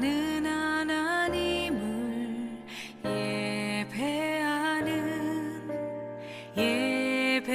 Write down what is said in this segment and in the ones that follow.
예배하는 하나님을 예배하는 예배자입니다.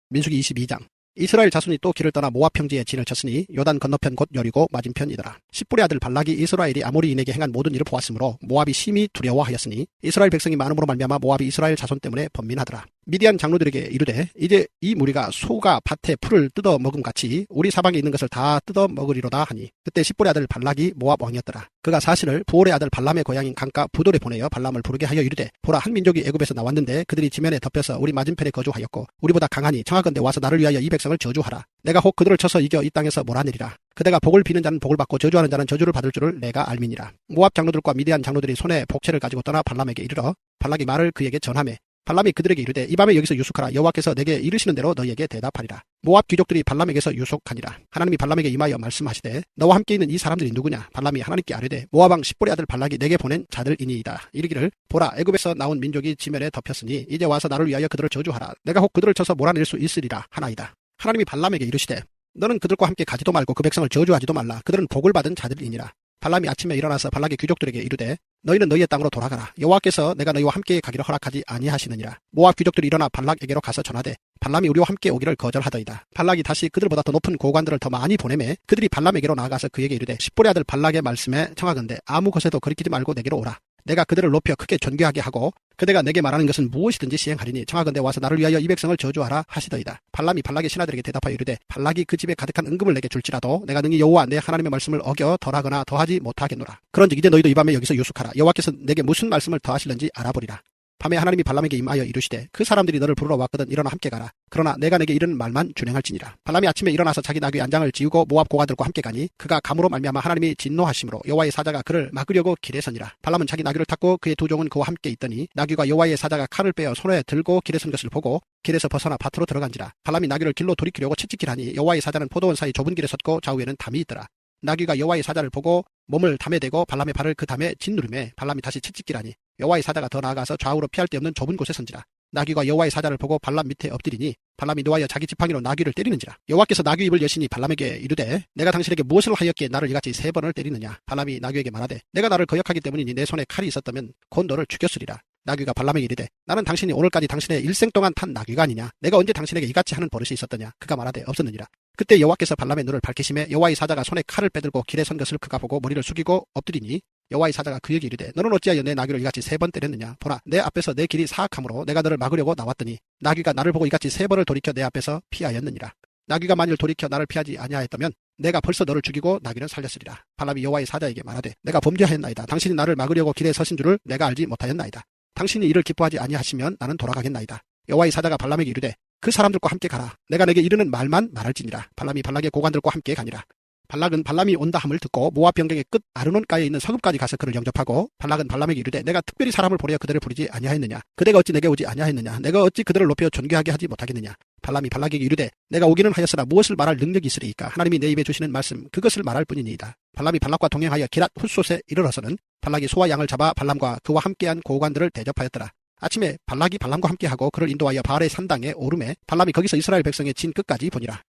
민수기 22장. 이스라엘 자손이 또 길을 떠나 모압 평지에 진을 쳤으니 요단 건너편 곧 여리고 맞은편이더라. 십불의 아들 발락이 이스라엘이 아모리인에게 행한 모든 일을 보았으므로 모압이 심히 두려워하였으니 이스라엘 백성이 많음으로 말미암아 모압이 이스라엘 자손 때문에 번민하더라. 미디안 장로들에게 이르되 이제 이 무리가 소가 밭에 풀을 뜯어 먹음같이 우리 사방에 있는 것을 다 뜯어 먹으리로다 하니 그때 십불의 아들 발락이 모압 왕이었더라. 그가 사실을 부올의 아들 발람의 고향인 강가 부돌에 보내어 발람을 부르게 하여 이르되 보라 한 민족이 애굽에서 나왔는데 그들이 지면에 덮여서 우리 맞은편에 거주하였고 우리보다 강하니 청하건대 와서 나를 위하여 이 백성을 저주하라. 내가 혹 그들을 쳐서 이겨 이 땅에서 몰아내리라. 그대가 복을 비는 자는 복을 받고 저주하는 자는 저주를 받을 줄을 내가 알미니라. 모압 장로들과 미디안 장로들이 손에 복채를 가지고 떠나 발람에게 이르러 발락이 말을 그에게 전하매 발람이 그들에게 이르되 이 밤에 여기서 유숙하라. 여호와께서 내게 이르시는 대로 너희에게 대답하리라. 모압 귀족들이 발람에게서 유숙하니라. 하나님이 발람에게 임하여 말씀하시되 너와 함께 있는 이 사람들이 누구냐? 발람이 하나님께 아뢰되 모압 왕 십볼의 아들 발락이 내게 보낸 자들이니이다. 이르기를 보라 애굽에서 나온 민족이 지면에 덮였으니 이제 와서 나를 위하여 그들을 저주하라. 내가 혹 그들을 쳐서 몰아낼 수 있으리라 하나이다. 하나님이 발람에게 이르시되 너는 그들과 함께 가지도 말고 그 백성을 저주하지도 말라. 그들은 복을 받은 자들이니라. 발람이 아침에 일어나서 발락의 귀족들에게 이르되 너희는 너희의 땅으로 돌아가라. 여호와께서 내가 너희와 함께 가기를 허락하지 아니하시느니라. 모압 귀족들이 일어나 발락에게로 가서 전하되 발람이 우리와 함께 오기를 거절하더이다. 발락이 다시 그들보다 더 높은 고관들을 더 많이 보내매 그들이 발람에게로 나아가서 그에게 이르되 십볼의 아들 발락의 말씀에 청하건대 아무 것에도 거리끼지 말고 내게로 오라. 내가 그들을 높여 크게 존귀하게 하고 그대가 내게 말하는 것은 무엇이든지 시행하리니 청하건대 와서 나를 위하여 이 백성을 저주하라 하시더이다. 발람이 발락의 신하들에게 대답하여 이르되 발락이 그 집에 가득한 은금을 내게 줄지라도 내가 능히 여호와 내 하나님의 말씀을 어겨 덜하거나 더하지 못하겠노라. 그런즉 이제 너희도 이 밤에 여기서 유숙하라. 여호와께서 내게 무슨 말씀을 더하실는지 알아보리라. 밤에 하나님이 발람에게 임하여 이르시되 그 사람들이 너를 부르러 왔거든 일어나 함께 가라. 그러나 내가 내게 이른 말만 준행할지니라. 발람이 아침에 일어나서 자기 나귀 안장을 지우고 모압 고관들과 함께 가니 그가 감으로 말미암아 하나님이 진노하심으로 여호와의 사자가 그를 막으려고 길에 서니라. 발람은 자기 나귀를 탔고 그의 두 종은 그와 함께 있더니 나귀가 여호와의 사자가 칼을 빼어 손에 들고 길에 선 것을 보고 길에서 벗어나 밭으로 들어간지라. 발람이 나귀를 길로 돌이키려고 채찍질하니 여호와의 사자는 포도원 사이 좁은 길에 섰고 좌우에는 담이 있더라. 나귀가 여호와의 사자를 보고 몸을 담에 대고 발람의 발을 그 담에 짓누르매 발람이 다시 채찍질하니 여호와의 사자가 더 나아가서 좌우로 피할 데 없는 좁은 곳에 선지라. 나귀가 여호와의 사자를 보고 발람 밑에 엎드리니 발람이 노하여 자기 지팡이로 나귀를 때리는지라. 여호와께서 나귀 입을 여시니 발람에게 이르되 내가 당신에게 무엇을 하였기에 나를 이같이 3번을 때리느냐. 발람이 나귀에게 말하되 내가 나를 거역하기 때문이니 내 손에 칼이 있었다면 곧 너를 죽였으리라. 나귀가 발람에게 이르되 나는 당신이 오늘까지 당신의 일생 동안 탄 나귀가 아니냐. 내가 언제 당신에게 이같이 하는 버릇이 있었더냐. 그가 말하되 없었느니라. 그때 여호와께서 발람의 눈을 밝히심에 여호와의 사자가 손에 칼을 빼들고 길에 선 것을 그가 보고 머리를 숙이고 엎드리니 여호와의 사자가 그에게 이르되 너는 어찌하여 내 나귀를 이같이 3번 때렸느냐. 보라 내 앞에서 내 길이 사악함으로 내가 너를 막으려고 나왔더니 나귀가 나를 보고 이같이 3번을 돌이켜 내 앞에서 피하였느니라. 나귀가 만일 돌이켜 나를 피하지 아니하였다면 내가 벌써 너를 죽이고 나귀는 살렸으리라. 발람이 여호와의 사자에게 말하되 내가 범죄하였나이다. 당신이 나를 막으려고 길에 서신 줄을 내가 알지 못하였나이다. 당신이 이를 기뻐하지 아니하시면 나는 돌아가겠나이다. 여호와의 사자가 발람에게 이르되 그 사람들과 함께 가라. 내가 내게 이르는 말만 말할지니라. 발람이 발락의 고관들과 함께 가니라. 발락은 발람이 온다 함을 듣고 모압 변경의 끝 아르논가에 있는 서급까지 가서 그를 영접하고 발락은 발람에게 이르되 내가 특별히 사람을 보내어 그들을 부르지 아니하였느냐. 그대가 어찌 내게 오지 아니하였느냐. 내가 어찌 그들을 높여 존귀하게 하지 못하겠느냐. 발람이 발락에게 이르되 내가 오기는 하였으나 무엇을 말할 능력이 있으리이까. 하나님이 내 입에 주시는 말씀 그것을 말할 뿐이니이다. 발람이 발락과 동행하여 기랏 훗솥에 이르러서는 발락이 소와 양을 잡아 발람과 그와 함께한 고관들을 대접하였더라. 아침에 발락이 발람과 함께하고 그를 인도하여 바알의 산당에 오르매 발람이 거기서 이스라엘 백성의 진 끝까지 보니라.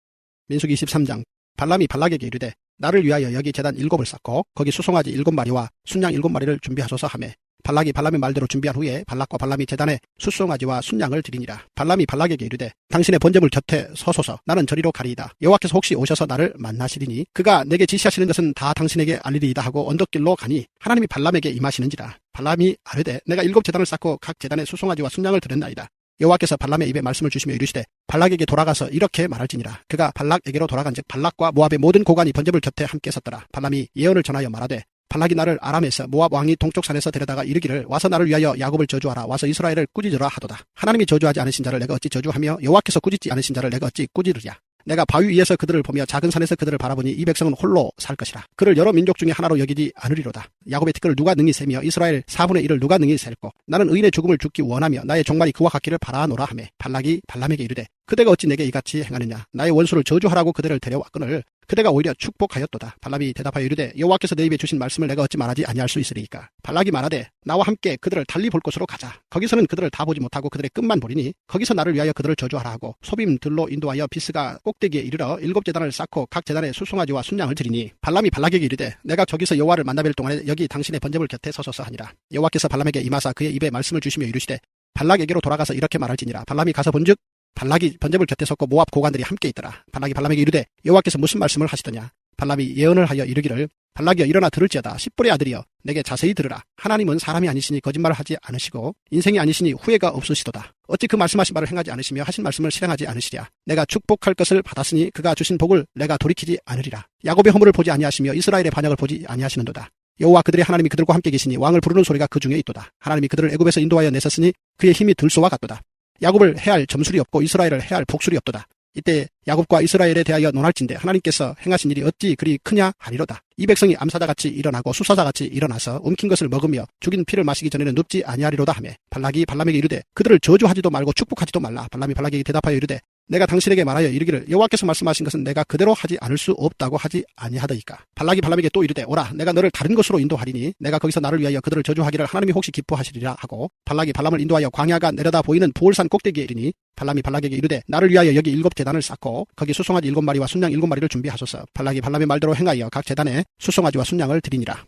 민수기 23장. 발람이 발락에게 이르되 나를 위하여 여기 제단 7을 쌓고 거기 수송아지 7마리와 순양 7마리를 준비하소서 하매 발락이 발람의 말대로 준비한 후에 발락과 발람이 제단에 숫송아지와 순양을 드리니라. 발람이 발락에게 이르되 당신의 번제물 곁에 서소서. 나는 저리로 가리이다. 여호와께서 혹시 오셔서 나를 만나시리니 그가 내게 지시하시는 것은 다 당신에게 알리리이다 하고 언덕길로 가니 하나님이 발람에게 임하시는지라. 발람이 아뢰되 내가 7 제단을 쌓고 각 제단에 수송아지와 순양을 드렸나이다. 여호와께서 발람의 입에 말씀을 주시며 이르시되 발락에게 돌아가서 이렇게 말할지니라. 그가 발락에게로 돌아간즉 발락과 모압의 모든 고관이 번제물 곁에 함께 섰더라. 발람이 예언을 전하여 말하되 발락이 나를 아람에서 모압 왕이 동쪽 산에서 데려다가 이르기를 와서 나를 위하여 야곱을 저주하라. 와서 이스라엘을 꾸짖으라 하도다. 하나님이 저주하지 않으신 자를 내가 어찌 저주하며 여호와께서 꾸짖지 않으신 자를 내가 어찌 꾸짖으랴. 내가 바위 위에서 그들을 보며 작은 산에서 그들을 바라보니 이 백성은 홀로 살 것이라. 그를 여러 민족 중에 하나로 여기지 않으리로다. 야곱의 티끌을 누가 능히 세며 이스라엘 4분의 1을 누가 능히 셀고 나는 의인의 죽음을 죽기 원하며 나의 종말이 그와 같기를 바라노라 하매 발락이 발람에게 이르되 그대가 어찌 내게 이같이 행하느냐. 나의 원수를 저주하라고 그대를 데려왔거늘 그대가 오히려 축복하였도다. 발람이 대답하여 이르되 여호와께서 내 입에 주신 말씀을 내가 어찌 말하지 아니할 수 있으리이까. 발락이 말하되 나와 함께 그들을 달리 볼 곳으로 가자. 거기서는 그들을 다 보지 못하고 그들의 끝만 보리니 거기서 나를 위하여 그들을 저주하라 하고 소빔들로 인도하여 비스가 꼭대기에 이르러 7제단을 쌓고 각 제단에 수송아지와 순양을 드리니 발람이 발락에게 이르되 내가 저기서 여호와를 만나뵐 동안에 여기 당신의 번제물 곁에 서소서 하니라. 여호와께서 발람에게 임하사 그의 입에 말씀을 주시며 이르시되 발락에게로 돌아가서 이렇게 말할지니라. 발람이 가서 본즉 발락이 번제물 곁에 섰고 모압 고관들이 함께 있더라. 발락이 발람에게 이르되 여호와께서 무슨 말씀을 하시더냐. 발람이 예언을 하여 이르기를 발락이여 일어나 들을지어다. 십볼의 아들이여 내게 자세히 들으라. 하나님은 사람이 아니시니 거짓말을 하지 않으시고 인생이 아니시니 후회가 없으시도다. 어찌 그 말씀하신 바를 행하지 않으시며 하신 말씀을 실행하지 않으시랴. 내가 축복할 것을 받았으니 그가 주신 복을 내가 돌이키지 않으리라. 야곱의 허물을 보지 아니하시며 이스라엘의 반역을 보지 아니하시는도다. 여호와 그들의 하나님이 그들과 함께 계시니 왕을 부르는 소리가 그 중에 있도다. 하나님이 그들을 애굽에서 인도하여 내셨으니 그의 힘이 들소와 같도다. 야곱을 해할 점술이 없고 이스라엘을 해할 복술이 없도다. 이때 야곱과 이스라엘에 대하여 논할진대 하나님께서 행하신 일이 어찌 그리 크냐 하리로다. 이 백성이 암사자같이 일어나고 수사자같이 일어나서 움킨 것을 먹으며 죽인 피를 마시기 전에는 눕지 아니하리로다 하며 발락이 발람에게 이르되 그들을 저주하지도 말고 축복하지도 말라. 발람이 발락에게 대답하여 이르되 내가 당신에게 말하여 이르기를 여호와께서 말씀하신 것은 내가 그대로 하지 않을 수 없다고 하지 아니하더이까. 발락이 발람에게 또 이르되 오라 내가 너를 다른 곳으로 인도하리니 내가 거기서 나를 위하여 그들을 저주하기를 하나님이 혹시 기뻐하시리라 하고 발락이 발람을 인도하여 광야가 내려다 보이는 부올산 꼭대기에 이르니 발람이 발락에게 이르되 나를 위하여 여기 7제단을 쌓고 거기 수송아지 7마리와 순양 7마리를 준비하소서. 발락이 발람의 말대로 행하여 각 제단에 수송아지와 순양을 드리니라.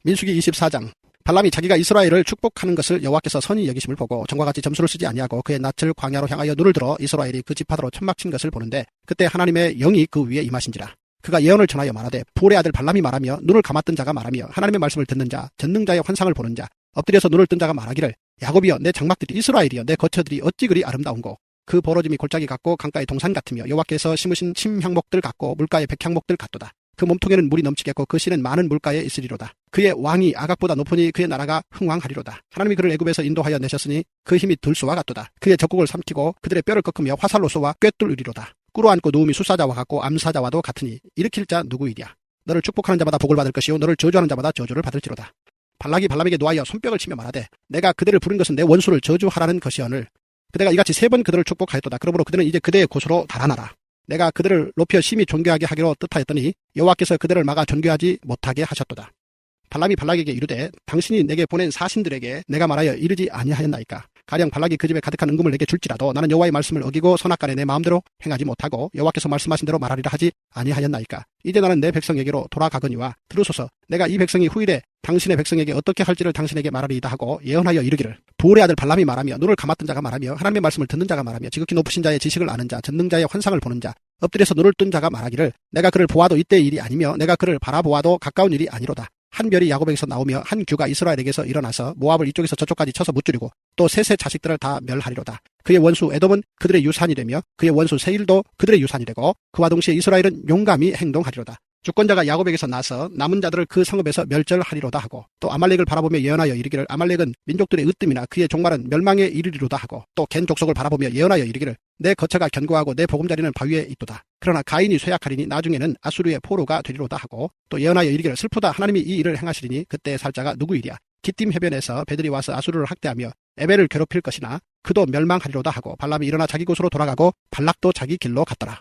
민수기 24장. 발람이 자기가 이스라엘을 축복하는 것을 여호와께서 선히 여기심을 보고 전과 같이 점수를 쓰지 아니하고 그의 낯을 광야로 향하여 눈을 들어 이스라엘이 그 지파대로 천막친 것을 보는데 그때 하나님의 영이 그 위에 임하신지라. 그가 예언을 전하여 말하되 부올의 아들 발람이 말하며 눈을 감았던 자가 말하며 하나님의 말씀을 듣는 자 전능자의 환상을 보는 자 엎드려서 눈을 뜬 자가 말하기를 야곱이여 내 장막들이 이스라엘이여 내 거처들이 어찌 그리 아름다운고 그 벌어짐이 골짜기 같고 강가의 동산 같으며 여호와께서 심으신 침향목들 같고 물가의 백향목들 같도다. 그 몸통에는 물이 넘치겠고 그 씨는 많은 물가에 있으리로다. 그의 왕이 아각보다 높으니 그의 나라가 흥왕하리로다. 하나님이 그를 애굽에서 인도하여 내셨으니 그 힘이 들소와 같도다. 그의 적국을 삼키고 그들의 뼈를 꺾으며 화살로 쏘아 꿰뚫으리로다. 꿇어앉고 누움이 수사자와 같고 암사자와도 같으니 일으킬 자 누구이랴. 너를 축복하는 자마다 복을 받을 것이요 너를 저주하는 자마다 저주를 받을지로다. 발락이 발람에게 노하여 손뼉을 치며 말하되 내가 그대를 부른 것은 내 원수를 저주하라는 것이오늘 그대가 이같이 3번 그들을 축복하였도다. 그러므로 그들은 이제 그대의 곳으로 달아나라. 내가 그들을 높여 심히 존귀하게 하기로 뜻하였더니 여호와께서 그들을 막아 존귀하지 못하게 하셨도다. 발람이 발락에게 이르되 당신이 내게 보낸 사신들에게 내가 말하여 이르지 아니하였나이까. 가령 발락이 그 집에 가득한 은금을 내게 줄지라도 나는 여호와의 말씀을 어기고 선악간에 내 마음대로 행하지 못하고 여호와께서 말씀하신 대로 말하리라 하지 아니하였나이까. 이제 나는 내 백성에게로 돌아가거니와 들으소서. 내가 이 백성이 후일에 당신의 백성에게 어떻게 할지를 당신에게 말하리이다 하고 예언하여 이르기를 부올의 아들 발람이 말하며 눈을 감았던 자가 말하며 하나님의 말씀을 듣는 자가 말하며 지극히 높으신 자의 지식을 아는 자 전능자의 환상을 보는 자 엎드려서 눈을 뜬 자가 말하기를 내가 그를 보아도 이때의 일이 아니며 내가 그를 바라보아도 가까운 일이 아니로다. 한 별이 야곱에게서 나오며 한 규가 이스라엘에게서 일어나서 모압을 이쪽에서 저쪽까지 쳐서 무찌르고 또 셋의 자식들을 다 멸하리로다. 그의 원수 에돔은 그들의 유산이 되며 그의 원수 세일도 그들의 유산이 되고 그와 동시에 이스라엘은 용감히 행동하리로다. 주권자가 야곱에게서 나서 남은 자들을 그 성읍에서 멸절하리로다 하고 또 아말렉을 바라보며 예언하여 이르기를 아말렉은 민족들의 으뜸이나 그의 종말은 멸망에 이르리로다 하고 또 겐 족속을 바라보며 예언하여 이르기를 내 거처가 견고하고 내 보금자리는 바위에 있도다. 그러나 가인이 쇠약하리니 나중에는 아수르의 포로가 되리로다 하고 또 예언하여 이르기를 슬프다. 하나님이 이 일을 행하시리니 그때 살 자가 누구이랴. 기띔 해변에서 배들이 와서 아수르를 학대하며 에벨을 괴롭힐 것이나 그도 멸망하리로다 하고 발람이 일어나 자기 곳으로 돌아가고 발락도 자기 길로 갔더라.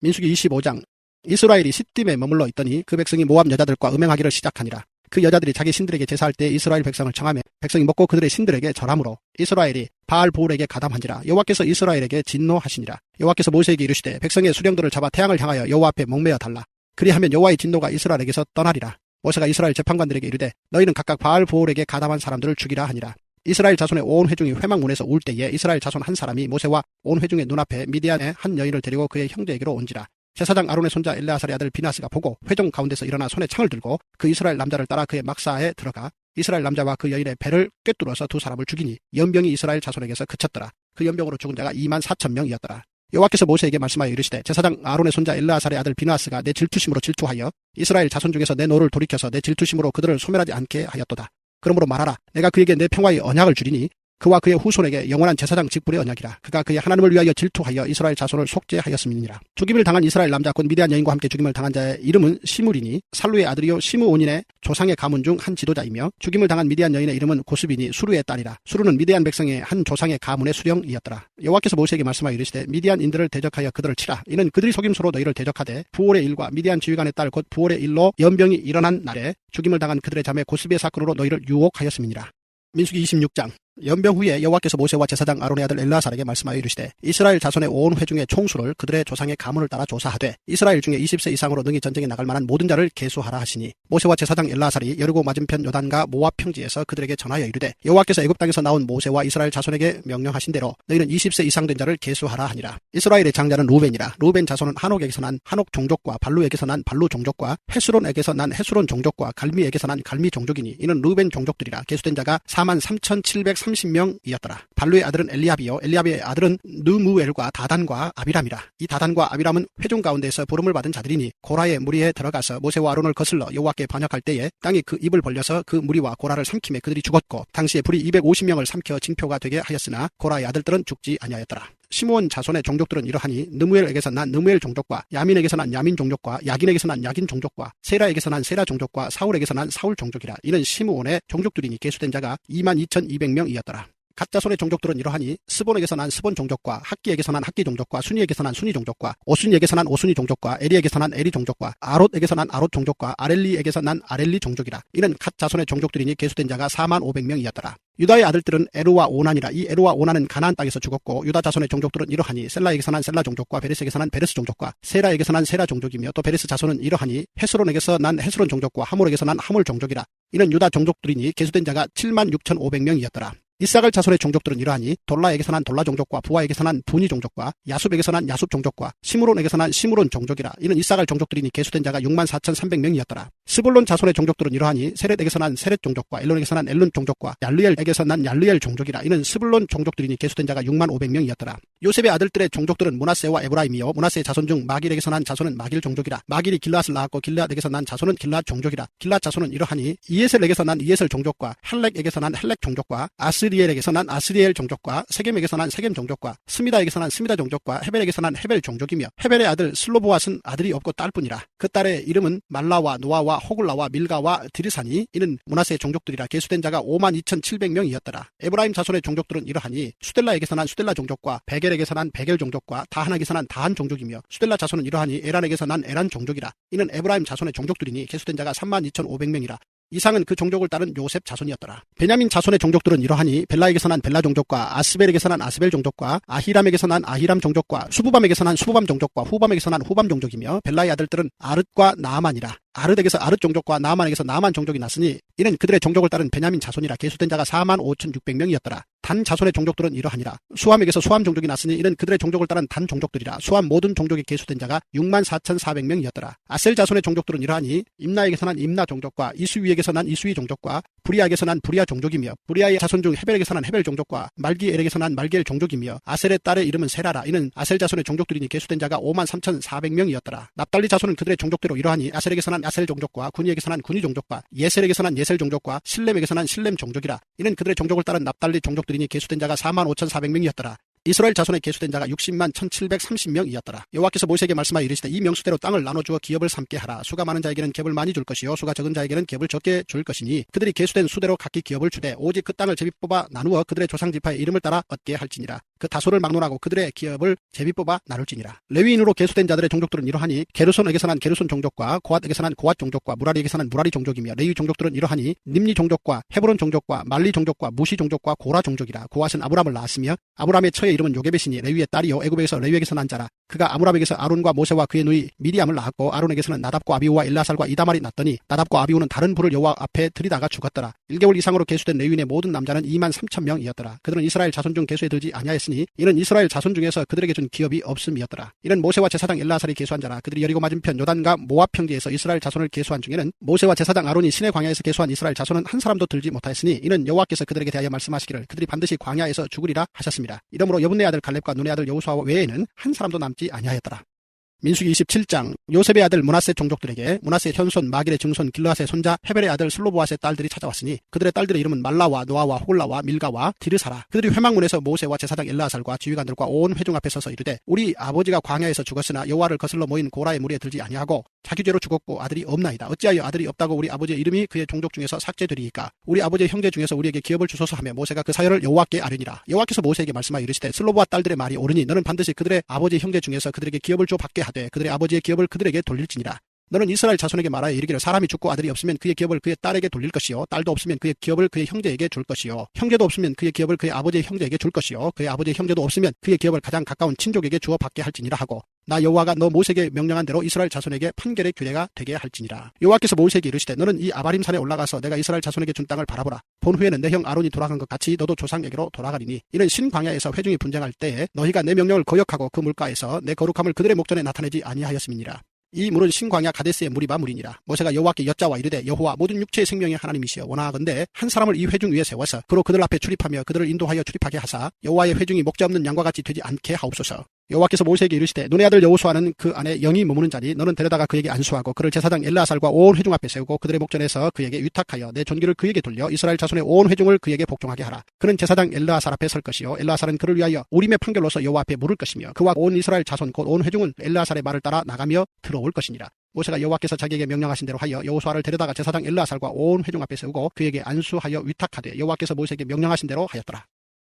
민수기 25장. 이스라엘이 시딤에 머물러 있더니 그 백성이 모압 여자들과 음행하기를 시작하니라. 그 여자들이 자기 신들에게 제사할 때 이스라엘 백성을 청하며 백성이 먹고 그들의 신들에게 절함으로 이스라엘이 바알 보울에게 가담한지라. 여호와께서 이스라엘에게 진노하시니라. 여호와께서 모세에게 이르시되 백성의 수령들을 잡아 태양을 향하여 여호와 앞에 목매어 달라. 그리하면 여호와의 진노가 이스라엘에게서 떠나리라. 모세가 이스라엘 재판관들에게 이르되 너희는 각각 바알 보울에게 가담한 사람들을 죽이라 하니라. 이스라엘 자손의 온 회중이 회막문에서 울 때에 이스라엘 자손 한 사람이 모세와 온 회중의 눈앞에 미디안의 한 여인을 데리고 그의 형제에게로 온지라. 제사장 아론의 손자 엘레아살의 아들 비나스가 보고 회중 가운데서 일어나 손에 창을 들고 그 이스라엘 남자를 따라 그의 막사에 들어가 이스라엘 남자와 그 여인의 배를 꿰뚫어서 두 사람을 죽이니 연병이 이스라엘 자손에게서 그쳤더라. 그 연병으로 죽은 자가 24,000명이었더라. 여호와께서 모세에게 말씀하여 이르시되 제사장 아론의 손자 엘레아살의 아들 비나스가 내 질투심으로 질투하여 이스라엘 자손 중에서 내 노를 돌이켜서 내 질투심으로 그들을 소멸하지 않게 하였도다. 그러므로 말하라. 내가 그에게 내 평화의 언약을 주리니 그와 그의 후손에게 영원한 제사장 직분의 언약이라. 그가 그의 하나님을 위하여 질투하여 이스라엘 자손을 속죄하였음이니라. 죽임을 당한 이스라엘 남자 곧 미디안 여인과 함께 죽임을 당한 자의 이름은 시므리니 살루의 아들이요 시므온인의 조상의 가문 중 한 지도자이며, 죽임을 당한 미디안 여인의 이름은 고스비니 수루의 딸이라. 수루는 미디안 백성의 한 조상의 가문의 수령이었더라. 여호와께서 모세에게 말씀하여 이르시되 미디안인들을 대적하여 그들을 치라. 이는 그들이 속임수로 너희를 대적하되 부올의 일과 미디안 지휘관의 딸 곧 부올의 일로 연병이 일어난 날에 죽임을 당한 그들의 자매 고스비의 사건으로 너희를 유혹하였음이니라. 민수기 26장. 연병 후에 여호와께서 모세와 제사장 아론의 아들 엘르아살에게 말씀하여 이르시되 이스라엘 자손의 온 회중의 총수를 그들의 조상의 가문을 따라 조사하되 이스라엘 중에 20세 이상으로 능히 전쟁에 나갈 만한 모든 자를 계수하라 하시니, 모세와 제사장 엘르아살이 여리고 맞은편 요단과 모압 평지에서 그들에게 전하여 이르되 여호와께서 애굽 땅에서 나온 모세와 이스라엘 자손에게 명령하신 대로 너희는 20세 이상 된 자를 계수하라 하니라. 이스라엘의 장자는 루벤이라. 루벤 자손은 한옥에게서 난 한옥 종족과 발루에게서 난 발루 종족과 헤스론에게서 난 헤스론 종족과 갈미에게서 난 갈미 종족이니 이는 루벤 종족들이라. 계수된 자가 43,730명이었더라. 발루의 아들은 엘리압이요 엘리압의 아들은 느무엘과 다단과 아비람이라. 이 다단과 아비람은 회중 가운데서 부름을 받은 자들이니 고라의 무리에 들어가서 모세와 아론을 거슬러 여호와께 반역할 때에 땅이 그 입을 벌려서 그 무리와 고라를 삼킴에 그들이 죽었고, 당시에 불이 250명을 삼켜 징표가 되게 하였으나 고라의 아들들은 죽지 아니하였더라. 시므온 자손의 종족들은 이러하니 느무엘에게서 난 느무엘 종족과 야민에게서 난 야민 종족과 야긴에게서 난 야긴 종족과 세라에게서 난 세라 종족과 사울에게서 난 사울 종족이라. 이는 시므온의 종족들이니 계수된 자가 22,200명이었더라. 갓 자손의 종족들은 이러하니 스본에게서 난 스본 종족과 학기에게서 난 학기 종족과 순이에게서 난 순이 종족과 오순이에게서 난 오순이 종족과 에리에게서 난 에리 종족과 아롯에게서 난 아롯 종족과 아렐리에게서 난 아렐리 종족이라. 이는 갓 자손의 종족들이니 계수된 자가 45,500명이었더라. 유다의 아들들은 에루와 오난이라. 이 에루와 오난은 가나안 땅에서 죽었고, 유다 자손의 종족들은 이러하니 셀라에게서 난 셀라 종족과 베레스에게서 난 베레스 종족과 세라에게서 난 세라 종족이며, 또 베레스 자손은 이러하니 헤스론에게서 난 헤스론 종족과 하몰에게서 난 하몰 종족이라. 이는 유다 종족들이니 계수된 자가 76,500명이었더라. 이사갈 자손의 종족들은 이러하니 돌라에게서 난 돌라 종족과 부하에게서 난 부니 종족과 야숲에게서 난 야숲 종족과 시므론에게서 난 시므론 종족이라. 이는 이사갈 종족들이니 계수된 자가 64,300명이었더라. 스불론 자손의 종족들은 이러하니 세렛에게서 난 세렛 종족과 엘론에게서 난 엘론 종족과 얄르엘에게서 난 얄르엘 종족이라. 이는 스불론 종족들이니 계수된 자가 65,500명이었더라. 요셉의 아들들의 종족들은 므낫세와 에브라임이요 므낫세의 자손 중 마길에게서 난 자손은 마길 종족이라. 마길이 길앗을 낳았고 길앗에게서 난 자손은 길앗 종족이라. 길앗 자손은 이러하니 이에셀에게서 난 이에셀 종족과 헬렉에게서 난 헬렉 종족과 아스리엘에게서 난 아스리엘 종족과 세겜에게서 난 세겜 종족과 스미다에게서 난 스미다 종족과 헤벨에게서 난 헤벨 종족이며, 헤벨의 아들 슬로보앗은 아들이 없고 딸뿐이라. 그 딸의 이름은 말라와 노아와 호글라와 밀가와 디르사니. 이는 므낫세의 종족들이라. 계수된 자가 52,700명이었더라. 에브라임 자손의 종족들은 이러하니 수델라에게서 난 수델라 종족과 베겔에게서 난 베겔 종족과 다한에게서 난 다한 종족이며, 수델라 자손은 이러하니 에란에게서 난 에란 종족이라. 이는 에브라임 자손의 종족들이니 계수된 자가 32,500명이라. 이상은 그 종족을 따른 요셉 자손이었더라. 베냐민 자손의 종족들은 이러하니 벨라에게서 난 벨라 종족과 아스벨에게서 난 아스벨 종족과 아히람에게서 난 아히람 종족과 수부밤에게서 난 수부밤 종족과 후밤에게서 난 후밤 종족이며, 벨라의 아들들은 아릇과 나아만이라. 아르덱에서 아르 종족과 나아만에게서 나아만 종족이 났으니 이는 그들의 종족을 따른 베냐민 자손이라. 계수된 자가 45,600명이었더라. 단 자손의 종족들은 이러하니라. 수함에게서 수함 종족이 났으니 이는 그들의 종족을 따른 단 종족들이라. 수함 모든 종족이 계수된 자가 64,400명이었더라. 아셀 자손의 종족들은 이러하니 임나에게서 난 임나 종족과 이수위에게서 난 이수위 종족과 부리아에게서 난 부리아 종족이며, 부리아의 자손 중 헤벨에게서 난 헤벨 종족과 말기엘에게서 난 말기엘 종족이며, 아셀의 딸의 이름은 세라라. 이는 아셀 자손의 종족들이니 계수된 자가 53,400명이었더라. 납달리 자손은 그들의 종족대로 이러하니 아셀에게서 난 아셀 종족과 군이에게서 난 군이 종족과 예셀에게서 난 예셀 종족과 실렘에게서 난 실렘 종족이라. 이는 그들의 종족을 따른 납달리 종족들이니 계수된 자가 45,400명이었더라. 이스라엘 자손에 계수된 자가 601,730명이었더라. 여호와께서 모세에게 말씀하여 이르시되 이 명수대로 땅을 나눠주어 기업을 삼게 하라. 수가 많은 자에게는 기업을 많이 줄 것이요 수가 적은 자에게는 기업을 적게 줄 것이니 그들이 계수된 수대로 각기 기업을 주되 오직 그 땅을 제비 뽑아 나누어 그들의 조상 지파의 이름을 따라 얻게 할지니라. 그 다소를 막론하고 그들의 기업을 제비 뽑아 나눌지니라. 레위인으로 계수된 자들의 종족들은 이러하니 게르손에게서 난 게르손 종족과 고앗에게서 난 고앗 종족과 무라리에게서 난 무라리 종족이며, 레위 종족들은 이러하니 nim니 종족과 헤브론 종족과 말리 종족과 무시 종족과 고라 종족이라. 고앗은 아브람을 낳았으며 아브람의 처의 이름은 요게벳이니 레위의 딸이요 애굽에서 레위에게서 난 자라. 그가 아므람에게서 아론과 모세와 그의 누이 미디암을 낳았고, 아론에게서는 나답과 아비후와 엘르아살과 이다말이 낳더니 나답과 아비후는 다른 불을 여호와 앞에 들이다가 죽었더라. 1개월 이상으로 계수된 레위인의 모든 남자는 23,000명이었더라. 그들은 이스라엘 자손 중 계수에 들지 아니하였으니 이는 이스라엘 자손 중에서 그들에게 준 기업이 없음이었더라. 이는 모세와 제사장 엘르아살이 계수한 자라. 그들이 여리고 맞은편 요단과 모압 평지에서 이스라엘 자손을 계수한 중에는 모세와 제사장 아론이 시내 광야에서 계수한 이스라엘 자손은 한 사람도 들지 못하였으니 이는 여호와께서 그들에게 대하여 말씀하시기를 그들이 반드시 광야에서 죽으리라 하셨습니다. 이러므로 여분네 아들 갈렙과 눈의 아들 여호수아 외에는 한 사람도 남지 아니하였더라. 민수기 27장 요셉의 아들 므낫세 종족들에게 므낫세 현손 마길의 증손 길르앗의 손자 헤벨의 아들 슬로보앗의 딸들이 찾아왔으니 그들의 딸들의 이름은 말라와 노아와 호글라와 밀가와 디르사라. 그들이 회막문에서 모세와 제사장 엘르아살과 지휘관들과 온 회중 앞에 서서 이르되 우리 아버지가 광야에서 죽었으나 여호와를 거슬러 모인 고라의 무리에 들지 아니하고 자기 죄로 죽었고 아들이 없나이다. 어찌하여 아들이 없다고 우리 아버지의 이름이 그의 종족 중에서 삭제되리이까. 우리 아버지의 형제 중에서 우리에게 기업을 주소서 하며 모세가 그 사연을 여호와께 아뢰니라. 여호와께서 모세에게 말씀하여 이르시되 슬로보와 딸들의 말이 옳으니 너는 반드시 그들의 아버지의 형제 중에서 그들에게 기업을 줘 받게 하되 그들의 아버지의 기업을 그들에게 돌릴지니라. 너는 이스라엘 자손에게 말하여 이르기를 사람이 죽고 아들이 없으면 그의 기업을 그의 딸에게 돌릴 것이요 딸도 없으면 그의 기업을 그의 형제에게 줄 것이요 형제도 없으면 그의 기업을 그의 아버지의 형제에게 줄 것이요 그의 아버지의 형제도 없으면 그의 기업을 가장 가까운 친족에게 주어 받게 할지니라 하고 나 여호와가 너 모세에게 명령한 대로 이스라엘 자손에게 판결의 규례가 되게 할지니라. 여호와께서 모세에게 이르시되 너는 이 아바림 산에 올라가서 내가 이스라엘 자손에게 준 땅을 바라보라. 본 후에는 내 형 아론이 돌아간 것 같이 너도 조상에게로 돌아가리니 이는 신광야에서 회중이 분쟁할 때에 너희가 내 명령을 거역하고 그 물가에서 내 거룩함을 그들의 목전에 나타내지 아니하였음이니라. 이 물은 신광야 가데스의 무리바 물이니라. 모세가 여호와께 여짜와 이르되 여호와 모든 육체의 생명의 하나님이시여 원하건대 한 사람을 이 회중 위에 세워서 그로 그들 앞에 출입하며 그들을 인도하여 출입하게 하사 여호와의 회중이 목자 없는 양과 같이 되지 않게 하옵소서. 여호와께서 모세에게 이르시되 눈의 아들 여호수아는 그 안에 영이 머무는 자니 너는 데려다가 그에게 안수하고 그를 제사장 엘르아살과 온 회중 앞에 세우고 그들의 목전에서 그에게 위탁하여 내 존귀를 그에게 돌려 이스라엘 자손의 온 회중을 그에게 복종하게 하라. 그는 제사장 엘르아살 앞에 설 것이요 엘르아살은 그를 위하여 우림의 판결로서 여호와 앞에 물을 것이며 그와 온 이스라엘 자손 곧 온 회중은 엘르아살의 말을 따라 나가며 들어올 것이니라. 모세가 여호와께서 자기에게 명령하신 대로 하여 여호수아를 데려다가 제사장 엘르아살과 온 회중 앞에 세우고 그에게 안수하여 위탁하되 여호와께서 모세에게 명령하신 대로 하였더라.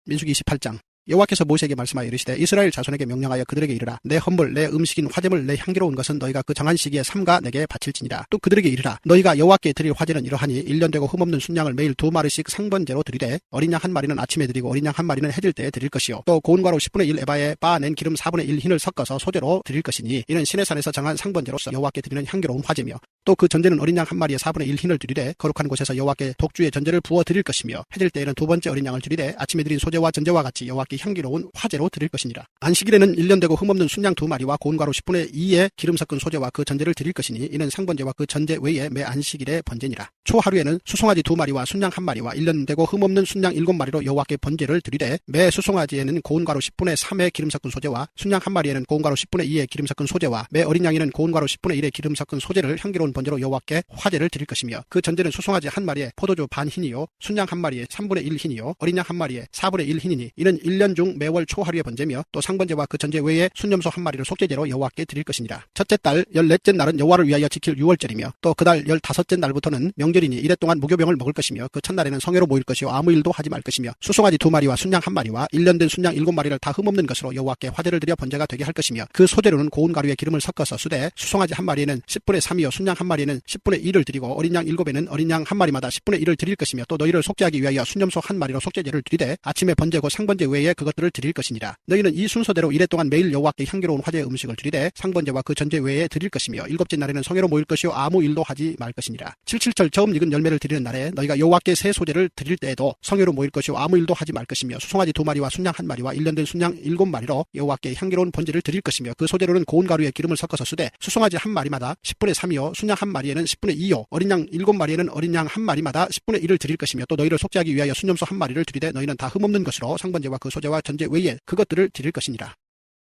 민수기 28장 여호와께서 모세에게 말씀하여 이르시되 이스라엘 자손에게 명령하여 그들에게 이르라. 내 헌물 내 음식인 화제물 내 향기로운 것은 너희가 그 정한 시기에 삼가 내게 바칠지니라. 또 그들에게 이르라. 너희가 여호와께 드릴 화제는 이러하니 1년 되고 흠없는 순양을 매일 2마리씩 상번제로 드리되 어린 양 1마리는 아침에 드리고 어린 양 1마리는 해질 때에 드릴 것이요 또 고운 가루 10분의 1 에바에 빻아낸 기름 4분의 1 흰을 섞어서 소제로 드릴 것이니 이는 시내산에서 정한 상번제로서 여호와께 드리는 향기로운 화제며 또 그 전제는 어린 양 1마리에 4분의 1 흰을 드리되 거룩한 곳에서 여호와께 독주의 전제를 부어 드릴 것이며 해질 때에는 두 번째 어린 양을 드리되 아침에 드린 소제와 전제와 같이 여호와께 향기로운 화제로 드릴 것이니라. 안식일에는 1년 되고 흠없는 순양 2마리와 고운 가루 10분의 2의 기름 섞은 소제와 그 전제를 드릴 것이니 이는 상번제와 그 전제 외에 매 안식일의 번제니라. 초하루에는 수송아지 2마리와 순양 1마리와 1년 되고 흠없는 순양 7마리로 여호와께 번제를 드리되 매 수송아지에는 고운 가루 10분의 3의 기름 섞은 소제와 순양 1마리에는 고운 가루 10분의 2의 기름 섞은 소제와 매 어린 양에는 고운 가루 10분의 1의 기름 섞은 소제를 향기로운 번제로 여호와께 화제를 드릴 것이며 그 전제는 수송아지 1마리에 포도주 반 흰이요 순양 1마리에 3분의 1 흰이요 어린 양 1마리에 4분의 1 흰이니 이는 1년 중 매월 초하루의 번제며 또 상번제와 그 전제 외에 순염소 1마리를 속죄제로 여호와께 드릴 것이니라. 첫째 달 14째 날은 여호와를 위하여 지킬 유월절이며 또 그 달 15째 날부터는 명절이니 이래 동안 무교병을 먹을 것이며 그 첫날에는 성회로 모일 것이요 아무 일도 하지 말 것이며 수송아지 2마리와 순양 1마리와 1년 된 순양 7마리를 다 흠없는 것으로 여호와께 화제를 드려 번제가 되게 할 것이며 그 소재로는 고운 가루에 기름을 섞어서 쓰되 수송아지 1마리에는 10분의 3이요 순양 1마리에는 10분의 1을 드리고 어린 양 7에는 어린 양 1마리마다 10분의 1을 드릴 것이며 또 너희를 속죄하기 위하여 순염소 1마리로 속죄제를 드리되 아침에 번제고 상번제 외에 그것들을 드릴 것이니라. 너희는 이 순서대로 이래 동안 매일 여호와께 향기로운 화제의 음식을 드리되 상번제와 그 전제 외에 드릴 것이며 7째 날에는 성회로 모일 것이요 아무 일도 하지 말 것이니라. 7.7철 처음 익은 열매를 드리는 날에 너희가 여호와께 새 소제를 드릴 때에도 성회로 모일 것이요 아무 일도 하지 말 것이며 수송아지 2마리와 순양 1마리와 1년 된 순양 7마리로 여호와께 향기로운 번제를 드릴 것이며 그 소제로는 고운 가루에 기름을 섞어서 쓰되 수송아지 1마리마다 10분의 3이요 순양 1마리에는 10분의 2요 어린 양 7마리에는 어린 양 1마리마다 10분의 1을 드릴 것이며 또 너희를 속죄하기 위하여 순염소 1마리를 드리되 너희는 다 흠없는 것으로 상번제와 그 소제와 전제 외에 그것들을 드릴 것이니라.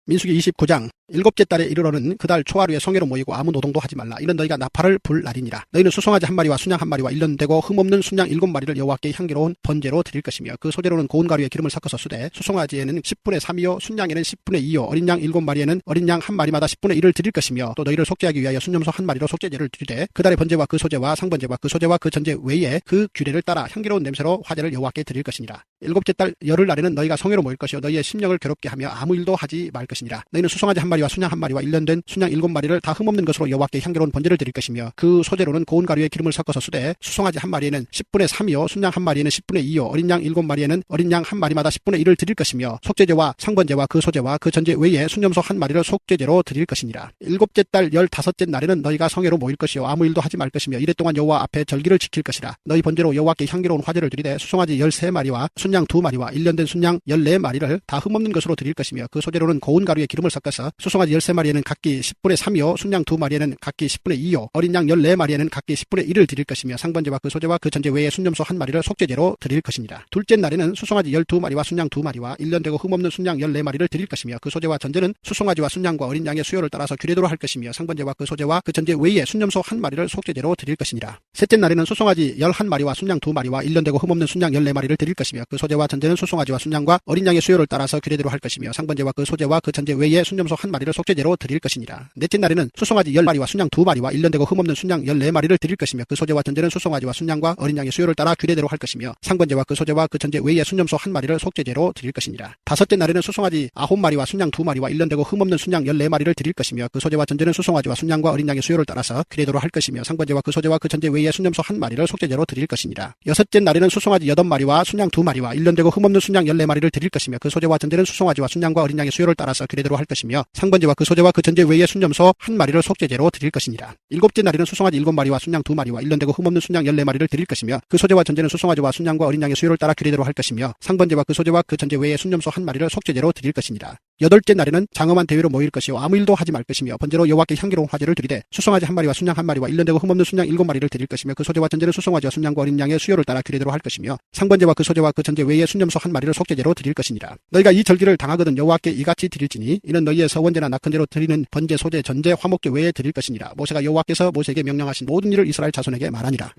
민수기 29장 7째 달에 이르러는 그달 초하루에 성회로 모이고 아무 노동도 하지 말라. 이는 너희가 나팔을 불 날이니라. 너희는 수송아지 1마리와 순양 1마리와 1년 되고 흠없는 순양 7마리를 여호와께 향기로운 번제로 드릴 것이며 그 소재로는 고운 가루에 기름을 섞어서 쓰되 수송아지에는 10분의 3이요 순양에는 10분의 2요 어린 양 7마리에는 어린 양 1마리마다 10분의 1을 드릴 것이며 또 너희를 속죄하기 위하여 순염소 1마리로 속죄제를 드리되 그달의 번제와 그 소제와 상번제와 그 소제와 그 전제 외에 그 규례를 따라 향기로운 냄새로 화제를 여호와께 드릴 것이니라. 7째 달 열흘 날에는 너희가 성회로 모일 것이요 너희의 심령을 괴롭게 하며 아무 일도 하지 말 것이니라. 너희는 수송아지 1마리와 순양 1마리와 1년 된 순양 7마리를 다 흠없는 것으로 여호와께 향기로운 번제를 드릴 것이며 그 소재로는 고운 가루에 기름을 섞어서 쓰되 수송아지 1마리에는 10분의 3이요 순양 1마리에는 10분의 2요 어린 양 7마리에는 어린 양 1마리마다 10분의 1을 드릴 것이며 속죄제와 상번제와 그 소제와 그 전제 외에 순염소 1마리를 속죄제로 드릴 것이니라. 7째 달 15째 날에는 너희가 성회로 모일 것이요 아무 일도 하지 말 것이며 이래 동안 여호와 앞에 절기를 지킬 것이라. 너희 번제로 여호와께 향기로운 화제를 드리되 수송아지 13마리와 순양 순양 2마리와 1년 된 순양 14마리를 다 흠없는 것으로 드릴 것이며 그 소재로는 고운 가루에 기름을 섞어서 수송아지 13마리에는 각기 10분의 3이요 순양 2마리에는 각기 10분의 2요 어린 양 14마리에는 각기 10분의 1을 드릴 것이며 상번제와 그 소재와 그 전제 외에 순념소 1마리를 속죄제로 드릴 것입니다. 둘째 날에는 수송아지 12마리와 순양 2마리와 1년 되고 흠없는 순양 14마리를 드릴 것이며 그 소재와 전제는 수송아지와 순양과 어린 양의 수요를 따라서 규례대로 할 것이며 상번제와 그 소재와 그 전제 외에 순념소 1마리를 속죄제로 드릴 것이니라. 셋째 날에는 수송아지 11마리와 순양 2마리와 1년 되고 흠없는 순양 14마리를 드릴 것이며 그 소재와 전제는 수송아지와 순양과 어린 양의 수요를 따라서 규례대로 할 것이며 상번제와 그 소재와 그 전제 외에 순념소 1마리를 속죄제로 드릴 것이니라. 넷째 날에는 수송아지 10마리와 순양 2마리와 1년 되고 흠없는 순양 14마리를 드릴 것이며 그 소재와 전제는 수송아지와 순양과 어린 양의 수요를 따라 규례대로 할 것이며 상번제와 그 소재와 그 전제 외에 순념소 1마리를 속죄제로 드릴 것이니라. 다섯째 날에는 수송아지 9마리와 순양 2마리와 1년 되고 흠없는 순양 14마리를 드릴 것이며 그 소재와 전제는 수송아지와 순양과 어린 양의 수요를 따라서 규례대로 할 것이며 상번제와 그 소재와 그 전제 외에 순념소 1마리를 속죄제로 드릴 것이니라. 여섯째 날에는 수송아지 8마리와 순양 2마리와 1년 되고 흠없는 순양 14마리를 드릴 것이며 그 소재와 전제는 수송아지와 순양과 어린 양의 수요를 따라서 규례대로 할 것이며 상번제와 그 소재와 그 전제 외에 순념소 1마리를 속죄제로 드릴 것이니라. 일곱째 날에는 수송아지 7마리와 순양 2마리와 1년 되고 흠없는 순양 14마리를 드릴 것이며 그 소재와 전제는 수송아지와 순양과 어린 양의 수요를 따라 규례대로 할 것이며 상번제와 그 소재와 그 전제 외에 순념소 1마리를 속죄제로 드릴 것이니라. 여덟째 날에는 장엄한 대회로 모일 것이요 아무 일도 하지 말 것이며 번제로 여호와께 향기로운 화제를 드리되 수송아지 1마리와 순양 1마리와 1년 되고 흠없는 순양 7마리를 드릴 것이며 그 소재와 전제는 수송아지와 순양과 어린 양의 수요를 따라 규례대로 할 것이며 상번제와 그 소재와 그 전제 외에 순념소 1마리를 속죄제로 드릴 것이니라. 너희가 이 절기를 당하거든 여호와께 이같이 드릴지니 이는 너희의 서원제나 낙헌제로 드리는 번제 소제 전제 화목제 외에 드릴 것이니라. 모세가 여호와께서 모세에게 명령하신 모든 일을 이스라엘 자손에게 말하니라.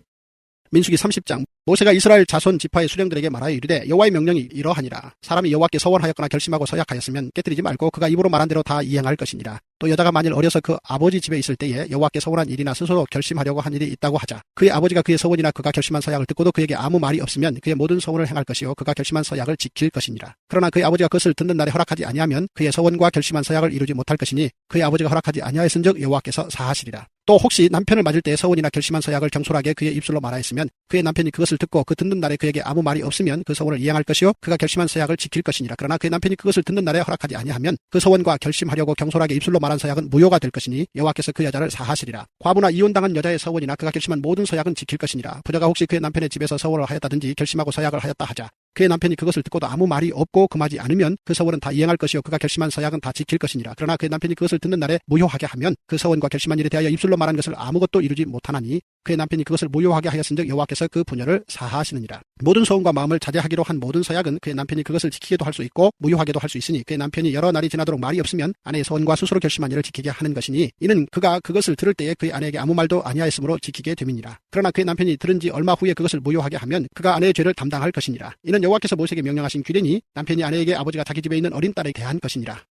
민수기 30장 모세가 이스라엘 자손 지파의 수령들에게 말하여 이르되 여호와의 명령이 이러하니라. 사람이 여호와께 서원하였거나 결심하고 서약하였으면 깨뜨리지 말고 그가 입으로 말한 대로 다 이행할 것이니라. 또 여자가 만일 어려서 그 아버지 집에 있을 때에 여호와께 서원한 일이나 스스로 결심하려고 한 일이 있다고 하자. 그의 아버지가 그의 서원이나 그가 결심한 서약을 듣고도 그에게 아무 말이 없으면 그의 모든 서원을 행할 것이요 그가 결심한 서약을 지킬 것이니라. 그러나 그의 아버지가 그것을 듣는 날에 허락하지 아니하면 그의 서원과 결심한 서약을 이루지 못할 것이니 그의 아버지가 허락하지 아니하였은즉 여호와께서 사하시리라. 또 혹시 남편을 맞을 때 서원이나 결심한 서약을 경솔하게 그의 입술로 말하였으면 그의 남편이 그것을 듣고 그 듣는 날에 그에게 아무 말이 없으면 그 서원을 이행할 것이요 그가 결심한 서약을 지킬 것이니라. 그러나 그의 남편이 그것을 듣는 날에 허락하지 아니하면 그 서원과 결심하려고 경솔하게 입술로 말한 서약은 무효가 될 것이니 여호와께서 그 여자를 사하시리라. 과부나 이혼당한 여자의 서원이나 그가 결심한 모든 서약은 지킬 것이니라. 부자가 혹시 그의 남편의 집에서 서원을 하였다든지 결심하고 서약을 하였다 하자. 그의 남편이 그것을 듣고도 아무 말이 없고 금하지 않으면 그 서원은 다 이행할 것이요 그가 결심한 서약은 다 지킬 것이니라. 그러나 그의 남편이 그것을 듣는 날에 무효하게 하면 그 서원과 결심한 일에 대하여 입술로 말한 것을 아무것도 이루지 못하나니 그의 남편이 그것을 무효하게 하였은즉 여호와께서 그 부녀를 사하시느니라. 모든 소원과 마음을 자제하기로 한 모든 서약은 그의 남편이 그것을 지키게도 할 수 있고 무효하게도 할 수 있으니 그의 남편이 여러 날이 지나도록 말이 없으면 아내의 소원과 스스로 결심한 일을 지키게 하는 것이니 이는 그가 그것을 들을 때에 그의 아내에게 아무 말도 아니하였으므로 지키게 됨이니라. 그러나 그의 남편이 들은 지 얼마 후에 그것을 무효하게 하면 그가 아내의 죄를 담당할 것이니라. 이는 여호와께서 모세에게 명령하신 규례니 남편이 아내에게 아버지가 자기 집에 있는 어린 딸에 대한 것이니라.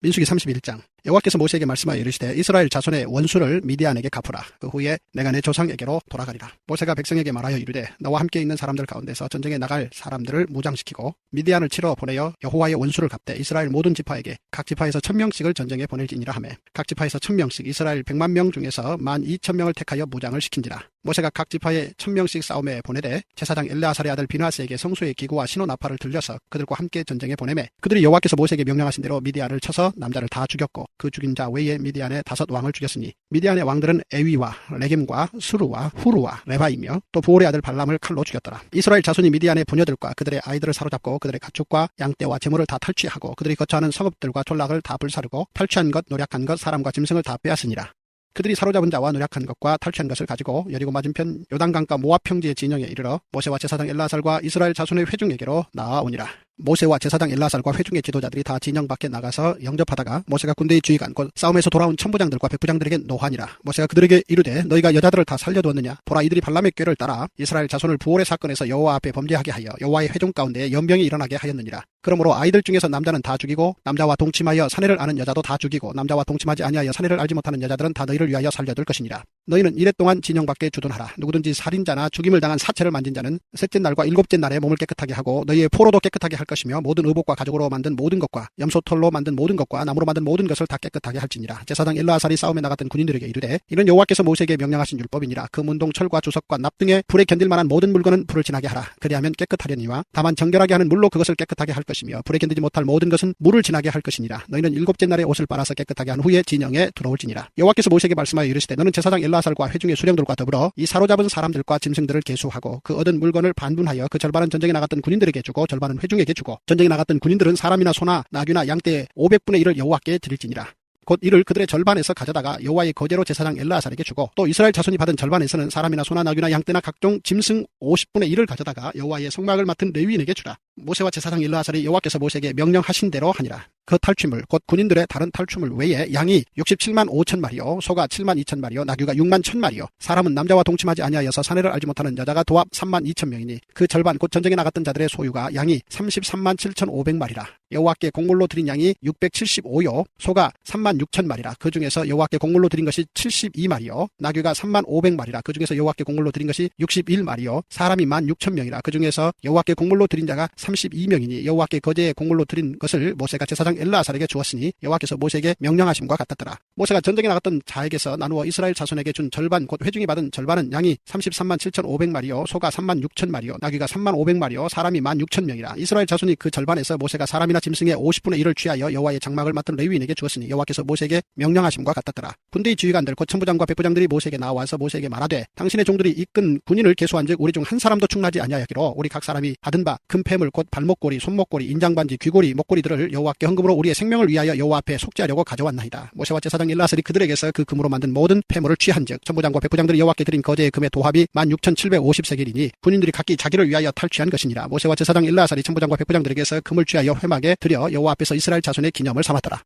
민수기 31장 여호와께서 모세에게 말씀하여 이르시되 이스라엘 자손의 원수를 미디안에게 갚으라. 그 후에 내가 내 조상에게로 돌아가리라. 모세가 백성에게 말하여 이르되 너와 함께 있는 사람들 가운데서 전쟁에 나갈 사람들을 무장시키고 미디안을 치러 보내어 여호와의 원수를 갚되 이스라엘 모든 지파에게 각 지파에서 1000명씩을 전쟁에 보낼지니라 하매 각 지파에서 1000명씩 이스라엘 100만 명 중에서 12,000명을 택하여 무장을 시킨지라. 모세가 각 지파에 1000명씩 싸움에 보내되 제사장 엘레아살의 아들 비나스에게 성소의 기구와 신호나팔을 들려서 그들과 함께 전쟁에 보내매 그들이 여호와께서 모세에게 명령하신 대로 미디안을 쳐서 남자를 다 죽였고 그 죽인 자 외에 미디안의 5 왕을 죽였으니 미디안의 왕들은 에위와 레겜과 수루와 후루와 레바이며 또 부올의 아들 발람을 칼로 죽였더라. 이스라엘 자손이 미디안의 부녀들과 그들의 아이들을 사로잡고 그들의 가축과 양떼와 재물을 다 탈취하고 그들이 거처하는 성읍들과 졸락을 다 불사르고 탈취한 것 노략한 것 사람과 짐승을 다 빼앗으니라. 그들이 사로잡은 자와 노략한 것과 탈취한 것을 가지고 여리고 맞은편 요단강가 모압 평지의 진영에 이르러 모세와 제사장 엘라살과 이스라엘 자손의 회중에게로 나아오니라. 모세와 제사장 엘라살과 회중의 지도자들이 다 진영 밖에 나가서 영접하다가 모세가 군대의 주의관 곧 싸움에서 돌아온 천부장들과 백부장들에게 노하니라. 모세가 그들에게 이르되 너희가 여자들을 다 살려두었느냐. 보라 이들이 발람의 꾀를 따라 이스라엘 자손을 부올의 사건에서 여호와 앞에 범죄하게 하여 여호와의 회중 가운데 연병이 일어나게 하였느니라. 그러므로 아이들 중에서 남자는 다 죽이고 남자와 동침하여 사내를 아는 여자도 다 죽이고 남자와 동침하지 아니하여 사내를 알지 못하는 여자들은 다 너희를 위하여 살려둘 것이니라. 너희는 이랫동안 진영 밖에 주둔하라. 누구든지 살인자나 죽임을 당한 사체를 만진 자는 셋째 날과 일곱째 날에 몸을 깨끗하게 하고 너희의 포로도 깨끗하게 할 것이며 모든 의복과 가죽으로 만든 모든 것과 염소털로 만든 모든 것과 나무로 만든 모든 것을 다 깨끗하게 할지니라. 제사장 엘르아살이 싸움에 나갔던 군인들에게 이르되 이는 여호와께서 모세에게 명령하신 율법이니라. 그 문동 철과 주석과 납 등의 불에 견딜 만한 모든 물건은 불을 지나게 하라. 그리하면 깨끗하려니와 다만 정결하게 하는 물로 그것을 깨끗하게 할 것이며 불에 견디지 못할 모든 것은 물을 지나게 할 것이니라. 너희는 일곱째 날에 옷을 빨아서 깨끗하게 한 후에 진영에 들어올지니라. 여호와께서 모세에게 말씀하여 이르시되 너는 제사장 엘르아살과 회중의 수령들과 더불어 이 사로잡은 사람들과 짐승들을 계수하고 그 얻은 물건을 반분하여 그 절반은 전쟁에 나갔던 군인들에게 주고 절반은 회중에게 주고 전쟁에 나갔던 군인들은 사람이나 소나 나귀나 양떼의 500분의 1을 여호와께 드릴지니라. 곧 이를 그들의 절반에서 가져다가 여호와의 거제로 제사장 엘르아살에게 주고 또 이스라엘 자손이 받은 절반에서는 사람이나 소나 나귀나 양떼나 각종 짐승 50분의 1을 가져다가 여호와의 성막을 맡은 레위인에게 주라. 모세와 제사장 엘르아살이 여호와께서 모세에게 명령하신 대로 하니라. 그 탈취물 곧 군인들의 다른 탈취물 외에 양이 67만 5천 마리요 소가 7만 2천 마리요 나귀가 6만 1천 마리요 사람은 남자와 동침하지 아니하여서 사내를 알지 못하는 여자가 도합 3만 2천 명이니 그 절반 곧 전쟁에 나갔던 자들의 소유가 양이 33만 7천 5백마리라. 여호와께 곡물로 드린 양이 675요 소가 3만 6천 마리라. 그 중에서 여호와께 곡물로 드린 것이 72마리요 나귀가 3만 5백마리라. 그 중에서 여호와께 곡물로 드린 것이 61마리요 사람이 1만 6천 명이라. 그 중에서 여호와께 곡물로 드린 자가 32명이니 여호와께 거제에 곡물로 드린 것을 모세가 제사장 엘르아살에게 주었으니 여호와께서 모세에게 명령하심과 같았더라. 모세가 전쟁에 나갔던 자에게서 나누어 이스라엘 자손에게 준 절반 곧 회중이 받은 절반은 양이 33만 7천 5백마리요 소가 3만 6천 마리요 나귀가 3만 5백마리요 사람이 1만 6천 명이라. 이스라엘 자손이 그 절반에서 모세가 사람이나 짐승의 50분의 1을 취하여 여호와의 장막을 맡은 레위인에게 주었으니 여호와께서 모세에게 명령하심과 같았더라. 군대의 지휘관들 곧 천부장과 백부장들이 모세에게 나와서 모세에게 말하되 당신의 종들이 이끈 군인을 계수한즉 우리 중 한 사람도 충나지 아니하였기로 우리 각 사람이 받은 바 금 패물 곧 발목고리 손목고리 인장반지 귀고리 목고리들을 여호와께 헌금으로 우리의 생명을 위하여 여호와 앞에 속죄하려고 가져왔나이다. 모세와 제사장 엘르아살이 그들에게서 그 금으로 만든 모든 패물을 취한즉 천부장과 백부장들이 여호와께 드린 거제의 금의 도합이 16,750세겔이니 군인들이 각기 자기를 위하여 탈취한 것이니라. 모세와 제사장 엘르아살이 천부장과 백부장들에게서 금을 취하여 회막에 들여 여호와 앞에서 이스라엘 자손의 기념을 삼았더라.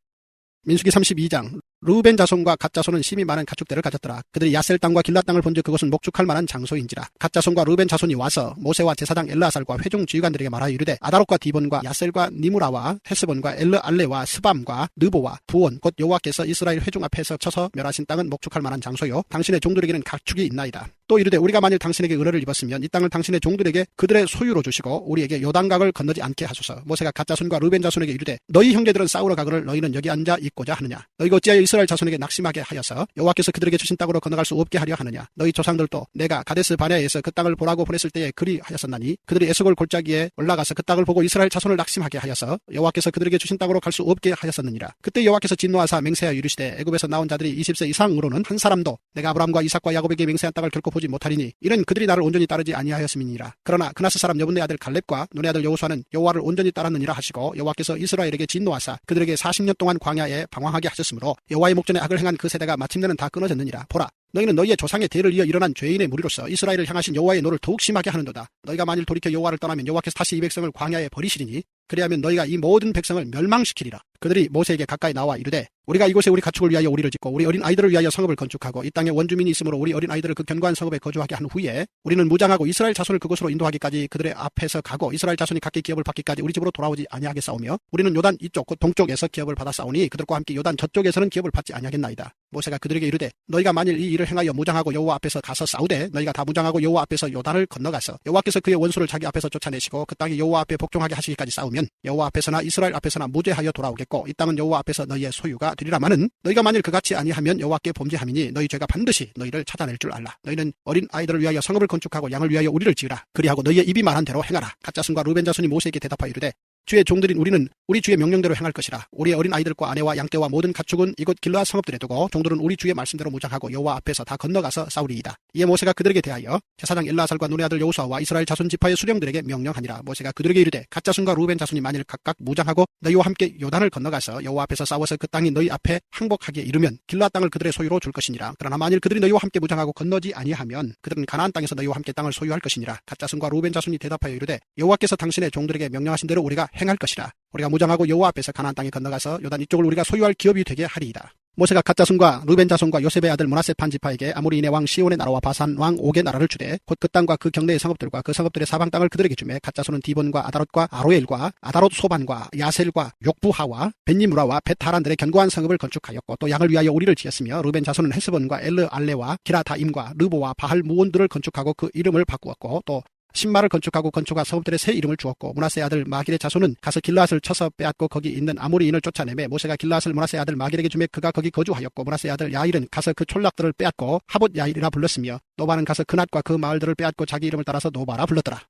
민수기 32장 르우벤 자손과 갓 자손은 심히 많은 가축대를 가졌더라. 그들이 야셀 땅과 길랏 땅을 본즉 그것은 목축할 만한 장소인지라. 갓 자손과 르우벤 자손이 와서 모세와 제사장 엘르아살과 회중 지휘관들에게 말하여 이르되 아다롯과 디본과 야셀과 니무라와 헤스본과 엘르알레와 스밤과 느보와 부온 곧 여호와께서 이스라엘 회중 앞에서 쳐서 멸하신 땅은 목축할 만한 장소요 당신의 종들에게는 가축이 있나이다. 또 이르되 우리가 만일 당신에게 은혜를 입었으면 이 땅을 당신의 종들에게 그들의 소유로 주시고 우리에게 요단강을 건너지 않게 하소서. 모세가 갓 자손과 르우벤 자손에게 이르되 너희 형제들은 싸우러 가거늘 너희는 여기 앉아 있고자 하느냐. 너희가 어찌하여 이스라엘 자손에게 낙심하게 하여서 여호와께서 그들에게 주신 땅으로 건너갈 수 없게 하려 하느냐. 너희 조상들도 내가 가데스 바네아에서 그 땅을 보라고 보냈을 때에 그리 하였었나니 그들이 에스골 골짜기에 올라가서 그 땅을 보고 이스라엘 자손을 낙심하게 하여서 여호와께서 그들에게 주신 땅으로 갈 수 없게 하였었느니라. 그때 여호와께서 진노하사 맹세하여 이르시되 애굽에서 나온 자들이 20세 이상으로는 한 사람도 내가 아브라함과 이삭과 야곱에게 맹세한 땅을 결코 보지 못하리니 이는 그들이 나를 온전히 따르지 아니하였음이니라. 그러나 그나스 사람 여분네 아들 갈렙과 눈의 아들 여호수아는 여호와를 온전히 따랐느니라 하시고 여호와께서 이스라엘에게 진노하사 그들에게 40년 동안 광야에 방황하게 하셨으므로 여호와의 목전에 악을 행한 그 세대가 마침내는 다 끊어졌느니라. 보라 너희는 너희의 조상의 대를 이어 일어난 죄인의 무리로서 이스라엘을 향하신 여호와의 노를 더욱 심하게 하는도다. 너희가 만일 돌이켜 여호와를 떠나면 여호와께서 다시 이 백성을 광야에 버리시리니 그리하면 너희가 이 모든 백성을 멸망시키리라. 그들이 모세에게 가까이 나와 이르되 우리가 이곳에 우리 가축을 위하여 우리를 짓고 우리 어린 아이들을 위하여 성읍을 건축하고 이 땅에 원주민이 있으므로 우리 어린 아이들을 그 견고한 성읍에 거주하게 한 후에 우리는 무장하고 이스라엘 자손을 그곳으로 인도하기까지 그들의 앞에서 가고 이스라엘 자손이 각기 기업을 받기까지 우리 집으로 돌아오지 아니하겠사오며 우리는 요단 이쪽 곧 동쪽에서 기업을 받아 싸우니 그들과 함께 요단 저쪽에서는 기업을 받지 아니하겠나이다. 모세가 그들에게 이르되 너희가 만일 이 일을 행하여 무장하고 여호와 앞에서 가서 싸우되 너희가 다 무장하고 여호와 앞에서 요단을 건너가서 여호와께서 그의 원수를 자기 앞에서 쫓아내시고 그 땅이 여호와 앞에 복종하게 하시기까지 싸우면 여호와 앞에서나 이스라엘 앞에서나 무죄하여 돌아오겠고 이 땅은 여호와 앞에서 너희의 소유가 되리라마는 너희가 만일 그같이 아니하면 여호와께 범죄함이니 너희 죄가 반드시 너희를 찾아낼 줄 알라. 너희는 어린 아이들을 위하여 성읍을 건축하고 양을 위하여 우리를 지으라. 그리하고 너희의 입이 말한 대로 행하라. 갓 자손과 르벤 자손이 모세에게 대답하여 이르되 주의 종들인 우리는 우리 주의 명령대로 행할 것이라. 우리의 어린 아이들과 아내와 양떼와 모든 가축은 이곳 길르앗 성읍들에 두고 종들은 우리 주의 말씀대로 무장하고 여호와 앞에서 다 건너가서 싸우리이다. 이에 모세가 그들에게 대하여 제사장 엘르아살과 눈의 아들 여호수아와 이스라엘 자손 지파의 수령들에게 명령하니라. 모세가 그들에게 이르되 갓 자손과 르벤 자손이 만일 각각 무장하고 너희와 함께 요단을 건너가서 여호와 앞에서 싸워서 그 땅이 너희 앞에 항복하기에 이르면 길르앗 땅을 그들의 소유로 줄 것이니라. 그러나 만일 그들이 너희와 함께 무장하고 건너지 아니하면 그들은 가나안 땅에서 너희와 함께 땅을 소유할 것이니라. 갓 자손과 르벤 자손이 대답하여 이르되 여호와께서 당신의 종들에게 명령하신 대로 우리가 행할 것이라. 우리가 무장하고 여호와 앞에서 가나안 땅에 건너가서 요단 이쪽을 우리가 소유할 기업이 되게 하리이다. 모세가 갓 자손과 르벤 자손과 요셉의 아들 므낫세 판 지파에게 아모리인의 왕 시온의 나라와 바산 왕 옥의 나라를 주되 곧 그 땅과 그 경내의 성읍들과 그 성읍들의 사방 땅을 그들에게 주매 갓 자손은 디본과 아다롯과 아로엘과 아다롯 소반과 야셀과 욕부하와 벤니무라와 벳하란들의 견고한 성읍을 건축하였고 또 양을 위하여 우리를 지었으며 르벤 자손은 헤스본과 엘르알레와 기라다임과 르보와 바할 무온들을 건축하고 그 이름을 바꾸었고 또 신마를 건축하고 건축한 성읍들의 새 이름을 주었고 므낫세의 아들 마길의 자손은 가서 길르앗을 쳐서 빼앗고 거기 있는 아모리인을 쫓아내매 모세가 길르앗을 므낫세의 아들 마길에게 주매 그가 거기 거주하였고 므낫세의 아들 야일은 가서 그 촌락들을 빼앗고 하봇 야일이라 불렀으며 노바는 가서 그낫과 그 마을들을 빼앗고 자기 이름을 따라서 노바라 불렀더라.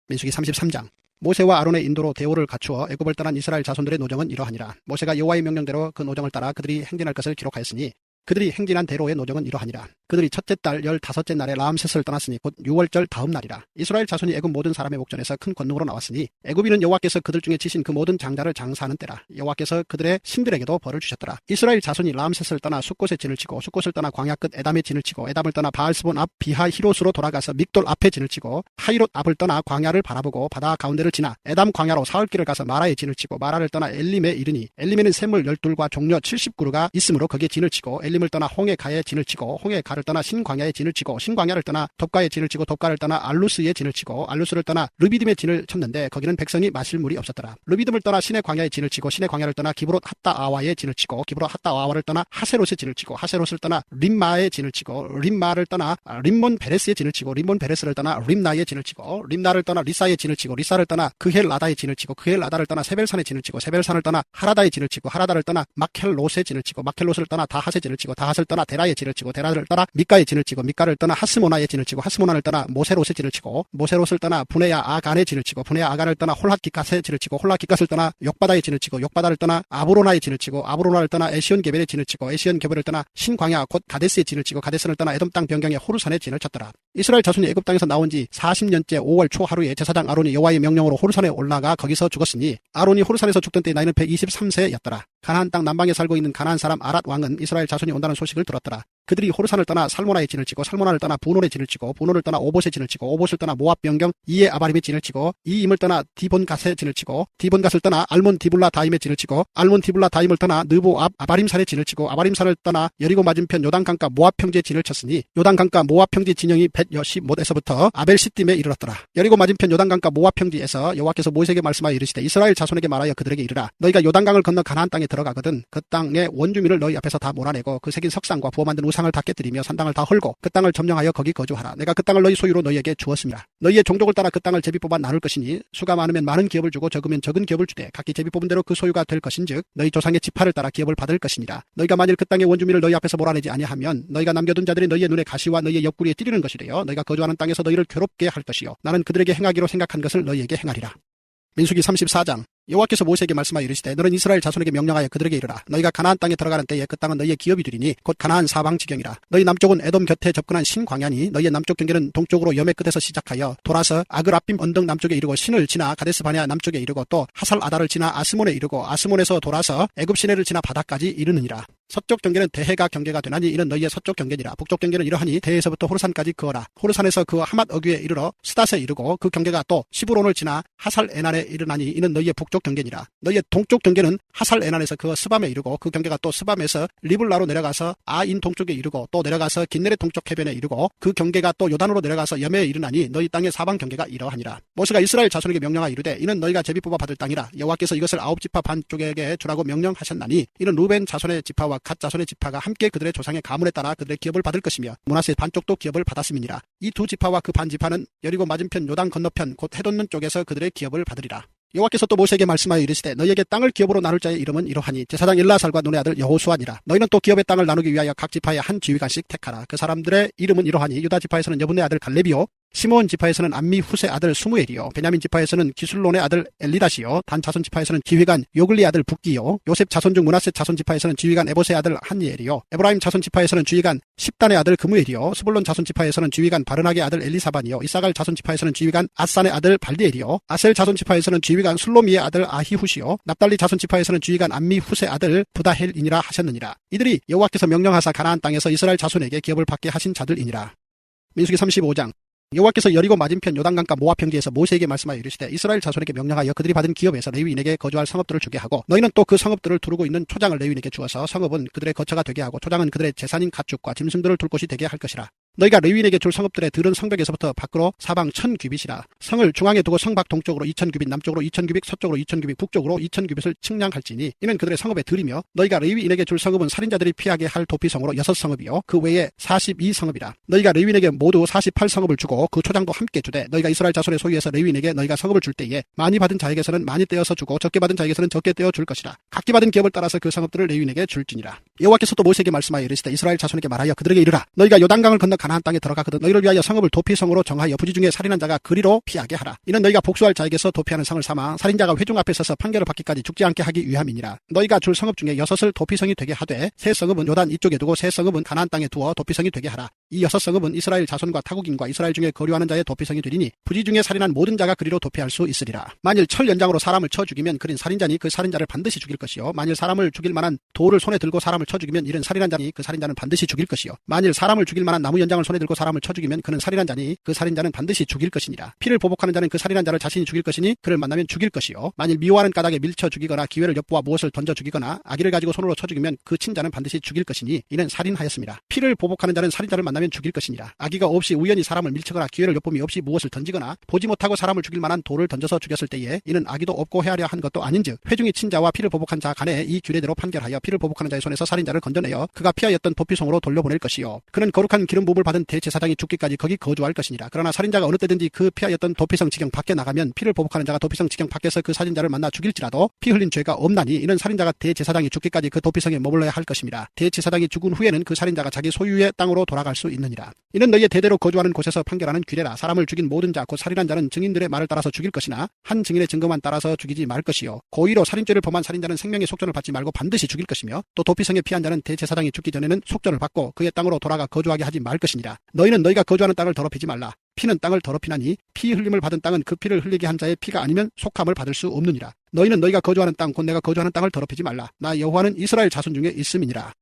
민수기 33장. 모세와 아론의 인도로 대오를 갖추어 애굽을 떠난 이스라엘 자손들의 노정은 이러하니라. 모세가 여호와의 명령대로 그 노정을 따라 그들이 행진할 것을 기록하였으니 그들이 행진한 대로의 노정은 이러하니라. 그들이 첫째 달 15째 날에 라암셋을 떠났으니 곧 6월절 다음 날이라. 이스라엘 자손이 애굽 모든 사람의 목전에서 큰 권능으로 나왔으니 애굽인은 여호와께서 그들 중에 치신 그 모든 장자를 장사하는 때라. 여호와께서 그들의 신들에게도 벌을 주셨더라. 이스라엘 자손이 라암셋을 떠나 숫곳에 진을 치고 숫곳을 떠나 광야 끝 에담에 진을 치고 에담을 떠나 바알스본 앞 비하히롯으로 돌아가서 믹돌 앞에 진을 치고 하이롯 앞을 떠나 광야를 바라보고 바다 가운데를 지나 에담 광야로 사흘길을 가서 마라에 진을 치고 마라를 떠나 엘림에 이르니 엘림에는 샘물 12과 종려 70그루가 있으므로 거기에 진을 치고 엘림을 떠나 홍해 가에 진을 치고 홍해 가를 떠나 신광야에 진을 치고 신광야를 떠나 돛가에 진을 치고 돛가를 떠나 알루스에 진을 치고 알루스를 떠나 르비딤에 진을 쳤는데 거기는 백성이 마실 물이 없었더라. 르비딤을 떠나 신의 광야에 진을 치고 신의 광야를 떠나 기브롯 핫다 아와에 진을 치고 기브롯 핫다 아와를 떠나 하세롯에 진을 치고 하세롯을 떠나 림마에 진을 치고 림마를 떠나 림몬 베레스에 진을 치고 림몬 베레스를 떠나 림나에 진을 치고 림나를 떠나 리사에 진을 치고 리사를 떠나 그헬라다에 진을 치고 그헬라다를 떠나 세벨산에 진을 치고 세벨산을 떠나 하라다에 진을 치고 하라다를 떠나 마켈롯에 진을 치고 마켈롯을 떠나 다핫에 진을 치고 다핫을 떠나 데라에 진을 치고 데라를 떠나 미가에 진을 치고 미가를 떠나 하스모나에 진을 치고 하스모나를 떠나 모세롯에 진을 치고 모세롯을 떠나 분해야 아간에 진을 치고 분해야 아간을 떠나 홀핫기갓에 진을 치고 홀핫기갓을 떠나 욕바다에 진을 치고 욕바다를 떠나 아브로나에 진을 치고 아브로나를 떠나 에시온 게벨에 진을 치고 에시온 게벨을 떠나 신광야 곧 가데스에 진을 치고 가데스를 떠나 에돔 땅 변경의 호르산에 진을 쳤더라. 이스라엘 자손이 애굽 땅에서 나온 지 40년째 5월 초 하루에 제사장 아론이 여호와의 명령으로 호르산에 올라가 거기서 죽었으니 아론이 호르산에서 죽던 때 나이는 123세였더라. 가나안 땅 남방에 살고 있는 가나안 사람 아랏 왕은 이스라엘 자손이 온다는 소식을 들었더라. 그들이 호르산을 떠나 살모나에 진을 치고 살모나를 떠나 분홀에 진을 치고 분홀을 떠나 오봇에 진을 치고 오봇을 떠나 모압 변경 이에 아바림에 진을 치고 이임을 떠나 디본갓에 진을 치고 디본갓을 떠나 알몬 디블라 다임에 진을 치고 알몬 디블라 다임을 떠나 느보 앞 아바림산에 진을 치고 아바림산을 떠나 여리고 맞은편 요단강가 모압 평지에 진을 쳤으니 요단강가 모압 평지 진영이 벳여시못에서부터 아벨시딤에 이르렀더라. 여리고 맞은편 요단강가 모압 평지에서 여호와께서 모세에게 말씀하여 이르시되 이스라엘 자손에게 말하여 그들에게 이르라. 너희가 요단강을 건너 가나안 땅에 들어가거든 그 땅의 원주민을 너희 앞에서 다 몰아내고 그 새긴 석상과 부어 만든 우상을 다 깨뜨리며 산당을 다 헐고 그 땅을 점령하여 거기 거주하라. 내가 그 땅을 너희 소유로 너희에게 주었습니다. 너희의 종족을 따라 그 땅을 제비 뽑아 나눌 것이니 수가 많으면 많은 기업을 주고 적으면 적은 기업을 주되 각기 제비 뽑은 대로 그 소유가 될 것인즉 너희 조상의 지파를 따라 기업을 받을 것이니라. 너희가 만일 그 땅의 원주민을 너희 앞에서 몰아내지 아니하면 너희가 남겨둔 자들이 너희의 눈에 가시와 너희의 옆구리에 찌르는 것이 되어 너희가 거주하는 땅에서 너희를 괴롭게 할 것이요 나는 그들에게 행하기로 생각한 것을 너희에게 행하리라. 민수기 34장. 여호와께서 모세에게 말씀하여 이르시되 너는 이스라엘 자손에게 명령하여 그들에게 이르라. 너희가 가나안 땅에 들어가는 때에 그 땅은 너희의 기업이 되리니 곧 가나안 사방 지경이라. 너희 남쪽은 에돔 곁에 접근한 신광야니 너희의 남쪽 경계는 동쪽으로 여매 끝에서 시작하여 돌아서 아그라빔 언덕 남쪽에 이르고 신을 지나 가데스 바네아 남쪽에 이르고 또 하살 아다를 지나 아스몬에 이르고 아스몬에서 돌아서 애굽 시내를 지나 바다까지 이르느니라. 서쪽 경계는 대해가 경계가 되나니 이는 너희의 서쪽 경계니라. 북쪽 경계는 이러하니 대해에서부터 호르산까지 그어라. 호르산에서 그 하맛 어귀에 이르러 스닷에 이르고 그 경계가 또 시브론을 지나 하살 에난에 이르나니 이는 너희의 북쪽 경계니라. 너희의 동쪽 경계는 하살 에난에서 그 스밤에 이르고 그 경계가 또 스밤에서 리블라로 내려가서 아인 동쪽에 이르고 또 내려가서 긴네렛 동쪽 해변에 이르고 그 경계가 또 요단으로 내려가서 여매에 이르나니 너희 땅의 사방 경계가 이러하니라. 모세가 이스라엘 자손에게 명령하여 이르되 이는 너희가 제비 뽑아 받을 땅이라. 여호와께서 이것을 9지파 반쪽에게 주라고 명령하셨나니 이는 루벤 자손의 지파와 갓 자손의 지파가 함께 그들의 조상의 가문에 따라 그들의 기업을 받을 것이며 므낫세 반쪽도 기업을 받았음이니라. 이 두 지파와 그 반 지파는 여리고 맞은편 요단 건너편 곧 해돋는 쪽에서 그들의 기업을 받으리라. 여호와께서 또 모세에게 말씀하여 이르시되 너희에게 땅을 기업으로 나눌 자의 이름은 이러하니 제사장 일라살과 눈의 아들 여호수아니라. 너희는 또 기업의 땅을 나누기 위하여 각 지파에 한 지휘관씩 택하라. 그 사람들의 이름은 이러하니 유다 지파에서는 여분의 아들 갈렙이요 시므온 지파에서는 암미 후세 아들 스무엘이요 베냐민 지파에서는 기술론의 아들 엘리다시요 단 자손 지파에서는 지휘관 요글리 아들 북기요 요셉 자손 중 므낫세 자손 지파에서는 지휘관 에봇의 아들 한니엘이요 에브라임 자손 지파에서는 지휘관 십단의 아들 그무엘이요 스불론 자손 지파에서는 지휘관 바르나게 아들 엘리사반이요 이사갈 자손 지파에서는 지휘관 아산의 아들 발디엘이요 아셀 자손 지파에서는 지휘관 술로미의 아들 아히후시요 납달리 자손 지파에서는 지휘관 암미 후세 아들 부다헬이니라 하셨느니라. 이들이 여호와께서 명령하사 가나안 땅에서 이스라엘 자손에게 기업을 받게 하신 자들이니라. 민수기 35장. 여호와께서 여리고 맞은편 요단강가 모압 평지에서 모세에게 말씀하여 이르시되 이스라엘 자손에게 명령하여 그들이 받은 기업에서 레위인에게 거주할 성읍들을 주게 하고 너희는 또 그 성읍들을 두르고 있는 초장을 레위인에게 주어서 성읍은 그들의 거처가 되게 하고 초장은 그들의 재산인 가축과 짐승들을 둘 곳이 되게 할 것이라. 너희가 레위인에게 줄 성읍들의 들은 성벽에서부터 밖으로 사방 1000규빗이라. 성을 중앙에 두고 성 밖 동쪽으로 2000규빗, 남쪽으로 2000규빗, 서쪽으로 2000규빗, 북쪽으로 2000규빗을 측량할지니 이는 그들의 성읍의 들이며 너희가 레위인에게 줄 성읍은 살인자들이 피하게 할 도피성으로 6성읍이요 그 외에 42성읍이라. 너희가 레위인에게 모두 48성읍을 주고 그 초장도 함께 주되 너희가 이스라엘 자손의 소유에서 레위인에게 너희가 성읍을 줄 때에 많이 받은 자에게서는 많이 떼어서 주고 적게 받은 자에게서는 적게 떼어 줄 것이라. 각기 받은 기업을 따라서 그 성읍들을 레위인에게 줄지니라. 여호와께서 또 모세에게 말씀하여 이르시되 이스라엘 자손에게 말하여 그들에게 이르라. 너희가 요단강을 건너 가나안 땅에 들어가거든 너희를 위하여 성읍을 도피성으로 정하여 부지 중에 살인한 자가 그리로 피하게 하라. 이는 너희가 복수할 자에게서 도피하는 성을 삼아 살인자가 회중 앞에 서서 판결을 받기까지 죽지 않게 하기 위함이니라. 너희가 줄 성읍 중에 6을 도피성이 되게 하되 세 성읍은 요단 이쪽에 두고 세 성읍은 가나안 땅에 두어 도피성이 되게 하라. 이 6성읍은 이스라엘 자손과 타국인과 이스라엘 중에 거류하는 자의 도피성이 되리니 부지 중에 살인한 모든 자가 그리로 도피할 수 있으리라. 만일 철 연장으로 사람을 쳐 죽이면 그는 살인자니 그 살인자를 반드시 죽일 것이요 만일 사람을 죽일 만한 돌을 손에 들고 사람을 쳐 죽이면 이는 살인한 자니 그 살인자는 반드시 죽일 것이요 만일 사람을 죽일 만한 나무 연장을 손에 들고 사람을 쳐 죽이면 그는 살인한 자니 그 살인자는 반드시 죽일 것이니라. 피를 보복하는 자는 그 살인한 자를 자신이 죽일 것이니 그를 만나면 죽일 것이요 만일 미워하는 까닭에 밀쳐 죽이거나 기회를 엿보아 무엇을 던져 죽이거나 아기를 가지고 손으로 쳐 죽이면 그 친자는 반드시 죽일 것이니 이는 살인하였습니다. 피를 보복하는 자는 살인자를 만나면 죽일 것이니라. 아기가 없이 우연히 사람을 밀치거나 기회를 엿봄이 없이 무엇을 던지거나 보지 못하고 사람을 죽일 만한 돌을 던져서 죽였을 때에 이는 아기도 없고 헤아려 한 것도 아닌즉 회중이 친자와 피를 보복한 자 간에 이 규례대로 판결하여 피를 보복하는 자의 손에서 살인자를 건져내어 그가 피하였던 도피성으로 돌려보낼 것이요 그는 거룩한 기름 부음을 받은 대제사장이 죽기까지 거기 거주할 것이니라. 그러나 살인자가 어느 때든지 그 피하였던 도피성 지경 밖에 나가면 피를 보복하는 자가 도피성 지경 밖에서 그 살인자를 만나 죽일지라도 피 흘린 죄가 없나니 이는 살인자가 대제사장이 죽기까지 그 도피성에 머물러야 할 것입니다. 대제사장이 죽은 후에는 그 살인자가 자기 소유의 땅으로 돌아갈 수 있느니라. 이는 너희의 대대로 거주하는 곳에서 판결하는 규례라. 사람을 죽인 모든 자 곧 살인한 자는 증인들의 말을 따라서 죽일 것이나 한 증인의 증거만 따라서 죽이지 말 것이요 고의로 살인죄를 범한 살인자는 생명의 속전을 받지 말고 반드시 죽일 것이며 또 도피성에 피한 자는 대제사장이 죽기 전에는 속전을 받고 그의 땅으로 돌아가 거주하게 하지 말 것이니라. 너희는 너희가 거주하는 땅을 더럽히지 말라. 피는 땅을 더럽히나니 피 흘림을 받은 땅은 그 피를 흘리게 한 자의 피가 아니면 속함을 받을 수 없느니라. 너희는 너희가 거주하는 땅 곧 내가 거주하는 땅을 더럽히지 말라. 나 여호와는 이스라엘 자손 중에 있음이니라.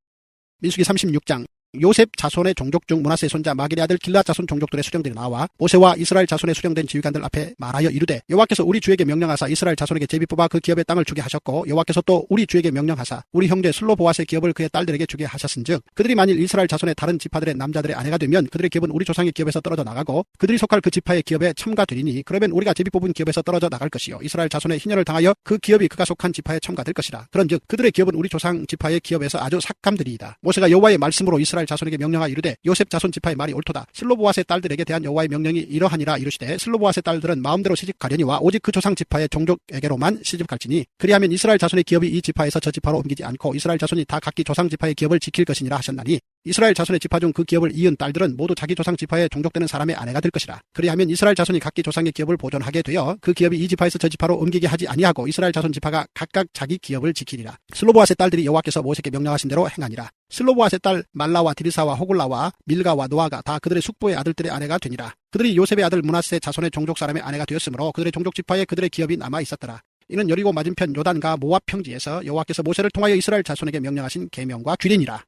민수기 36장. 요셉 자손의 종족 중 므낫세의 손자 마길의 아들 길앗 자손 종족들의 수령들이 나와 모세와 이스라엘 자손의 수령된 지휘관들 앞에 말하여 이르되 여호와께서 우리 주에게 명령하사 이스라엘 자손에게 제비 뽑아 그 기업의 땅을 주게 하셨고 여호와께서 또 우리 주에게 명령하사 우리 형제 슬로보앗의 기업을 그의 딸들에게 주게 하셨은즉 그들이 만일 이스라엘 자손의 다른 지파들의 남자들의 아내가 되면 그들의 기업은 우리 조상의 기업에서 떨어져 나가고 그들이 속할 그 지파의 기업에 첨가되리니 그러면 우리가 제비 뽑은 기업에서 떨어져 나갈 것이요 이스라엘 자손의 희년을 당하여 그 기업이 그가 속한 지파에 첨가될 것이라. 그런즉 그들의 기업은 우리 조상 지파의 기업에서 아주 삭감들이이다. 모세가 여호와의 말씀으로 이스라엘 자손에게 명령하 이르되 요셉 자손 지파의 말이 옳도다. 슬로보앗의 딸들에게 대한 여호와의 명령이 이러하니라. 이르시되 슬로보앗의 딸들은 마음대로 시집가려니와 오직 그 조상 지파의 종족에게로만 시집갈지니 그리하면 이스라엘 자손의 기업이 이 지파에서 저 지파로 옮기지 않고 이스라엘 자손이 다 각기 조상 지파의 기업을 지킬 것이니라 하셨나니 이스라엘 자손의 지파 중 그 기업을 이은 딸들은 모두 자기 조상 지파에 종족되는 사람의 아내가 될 것이라. 그리하면 이스라엘 자손이 각기 조상의 기업을 보존하게 되어 그 기업이 이 지파에서 저 지파로 옮기게 하지 아니하고 이스라엘 자손 지파가 각각 자기 기업을 지키리라. 슬로보앗의 딸들이 여호와께서 모세에게 명령하신 대로 행하니라. 슬로보앗의 딸 말라와 디르사와 호글라와 밀가와 노아가 다 그들의 숙부의 아들들의 아내가 되니라. 그들이 요셉의 아들 므낫세 자손의 종족 사람의 아내가 되었으므로 그들의 종족 지파에 그들의 기업이 남아 있었더라. 이는 여리고 맞은편 요단과 모압 평지에서 여호와께서 모세를 통하여 이스라엘 자손에게 명령하신 계명과 규례니라.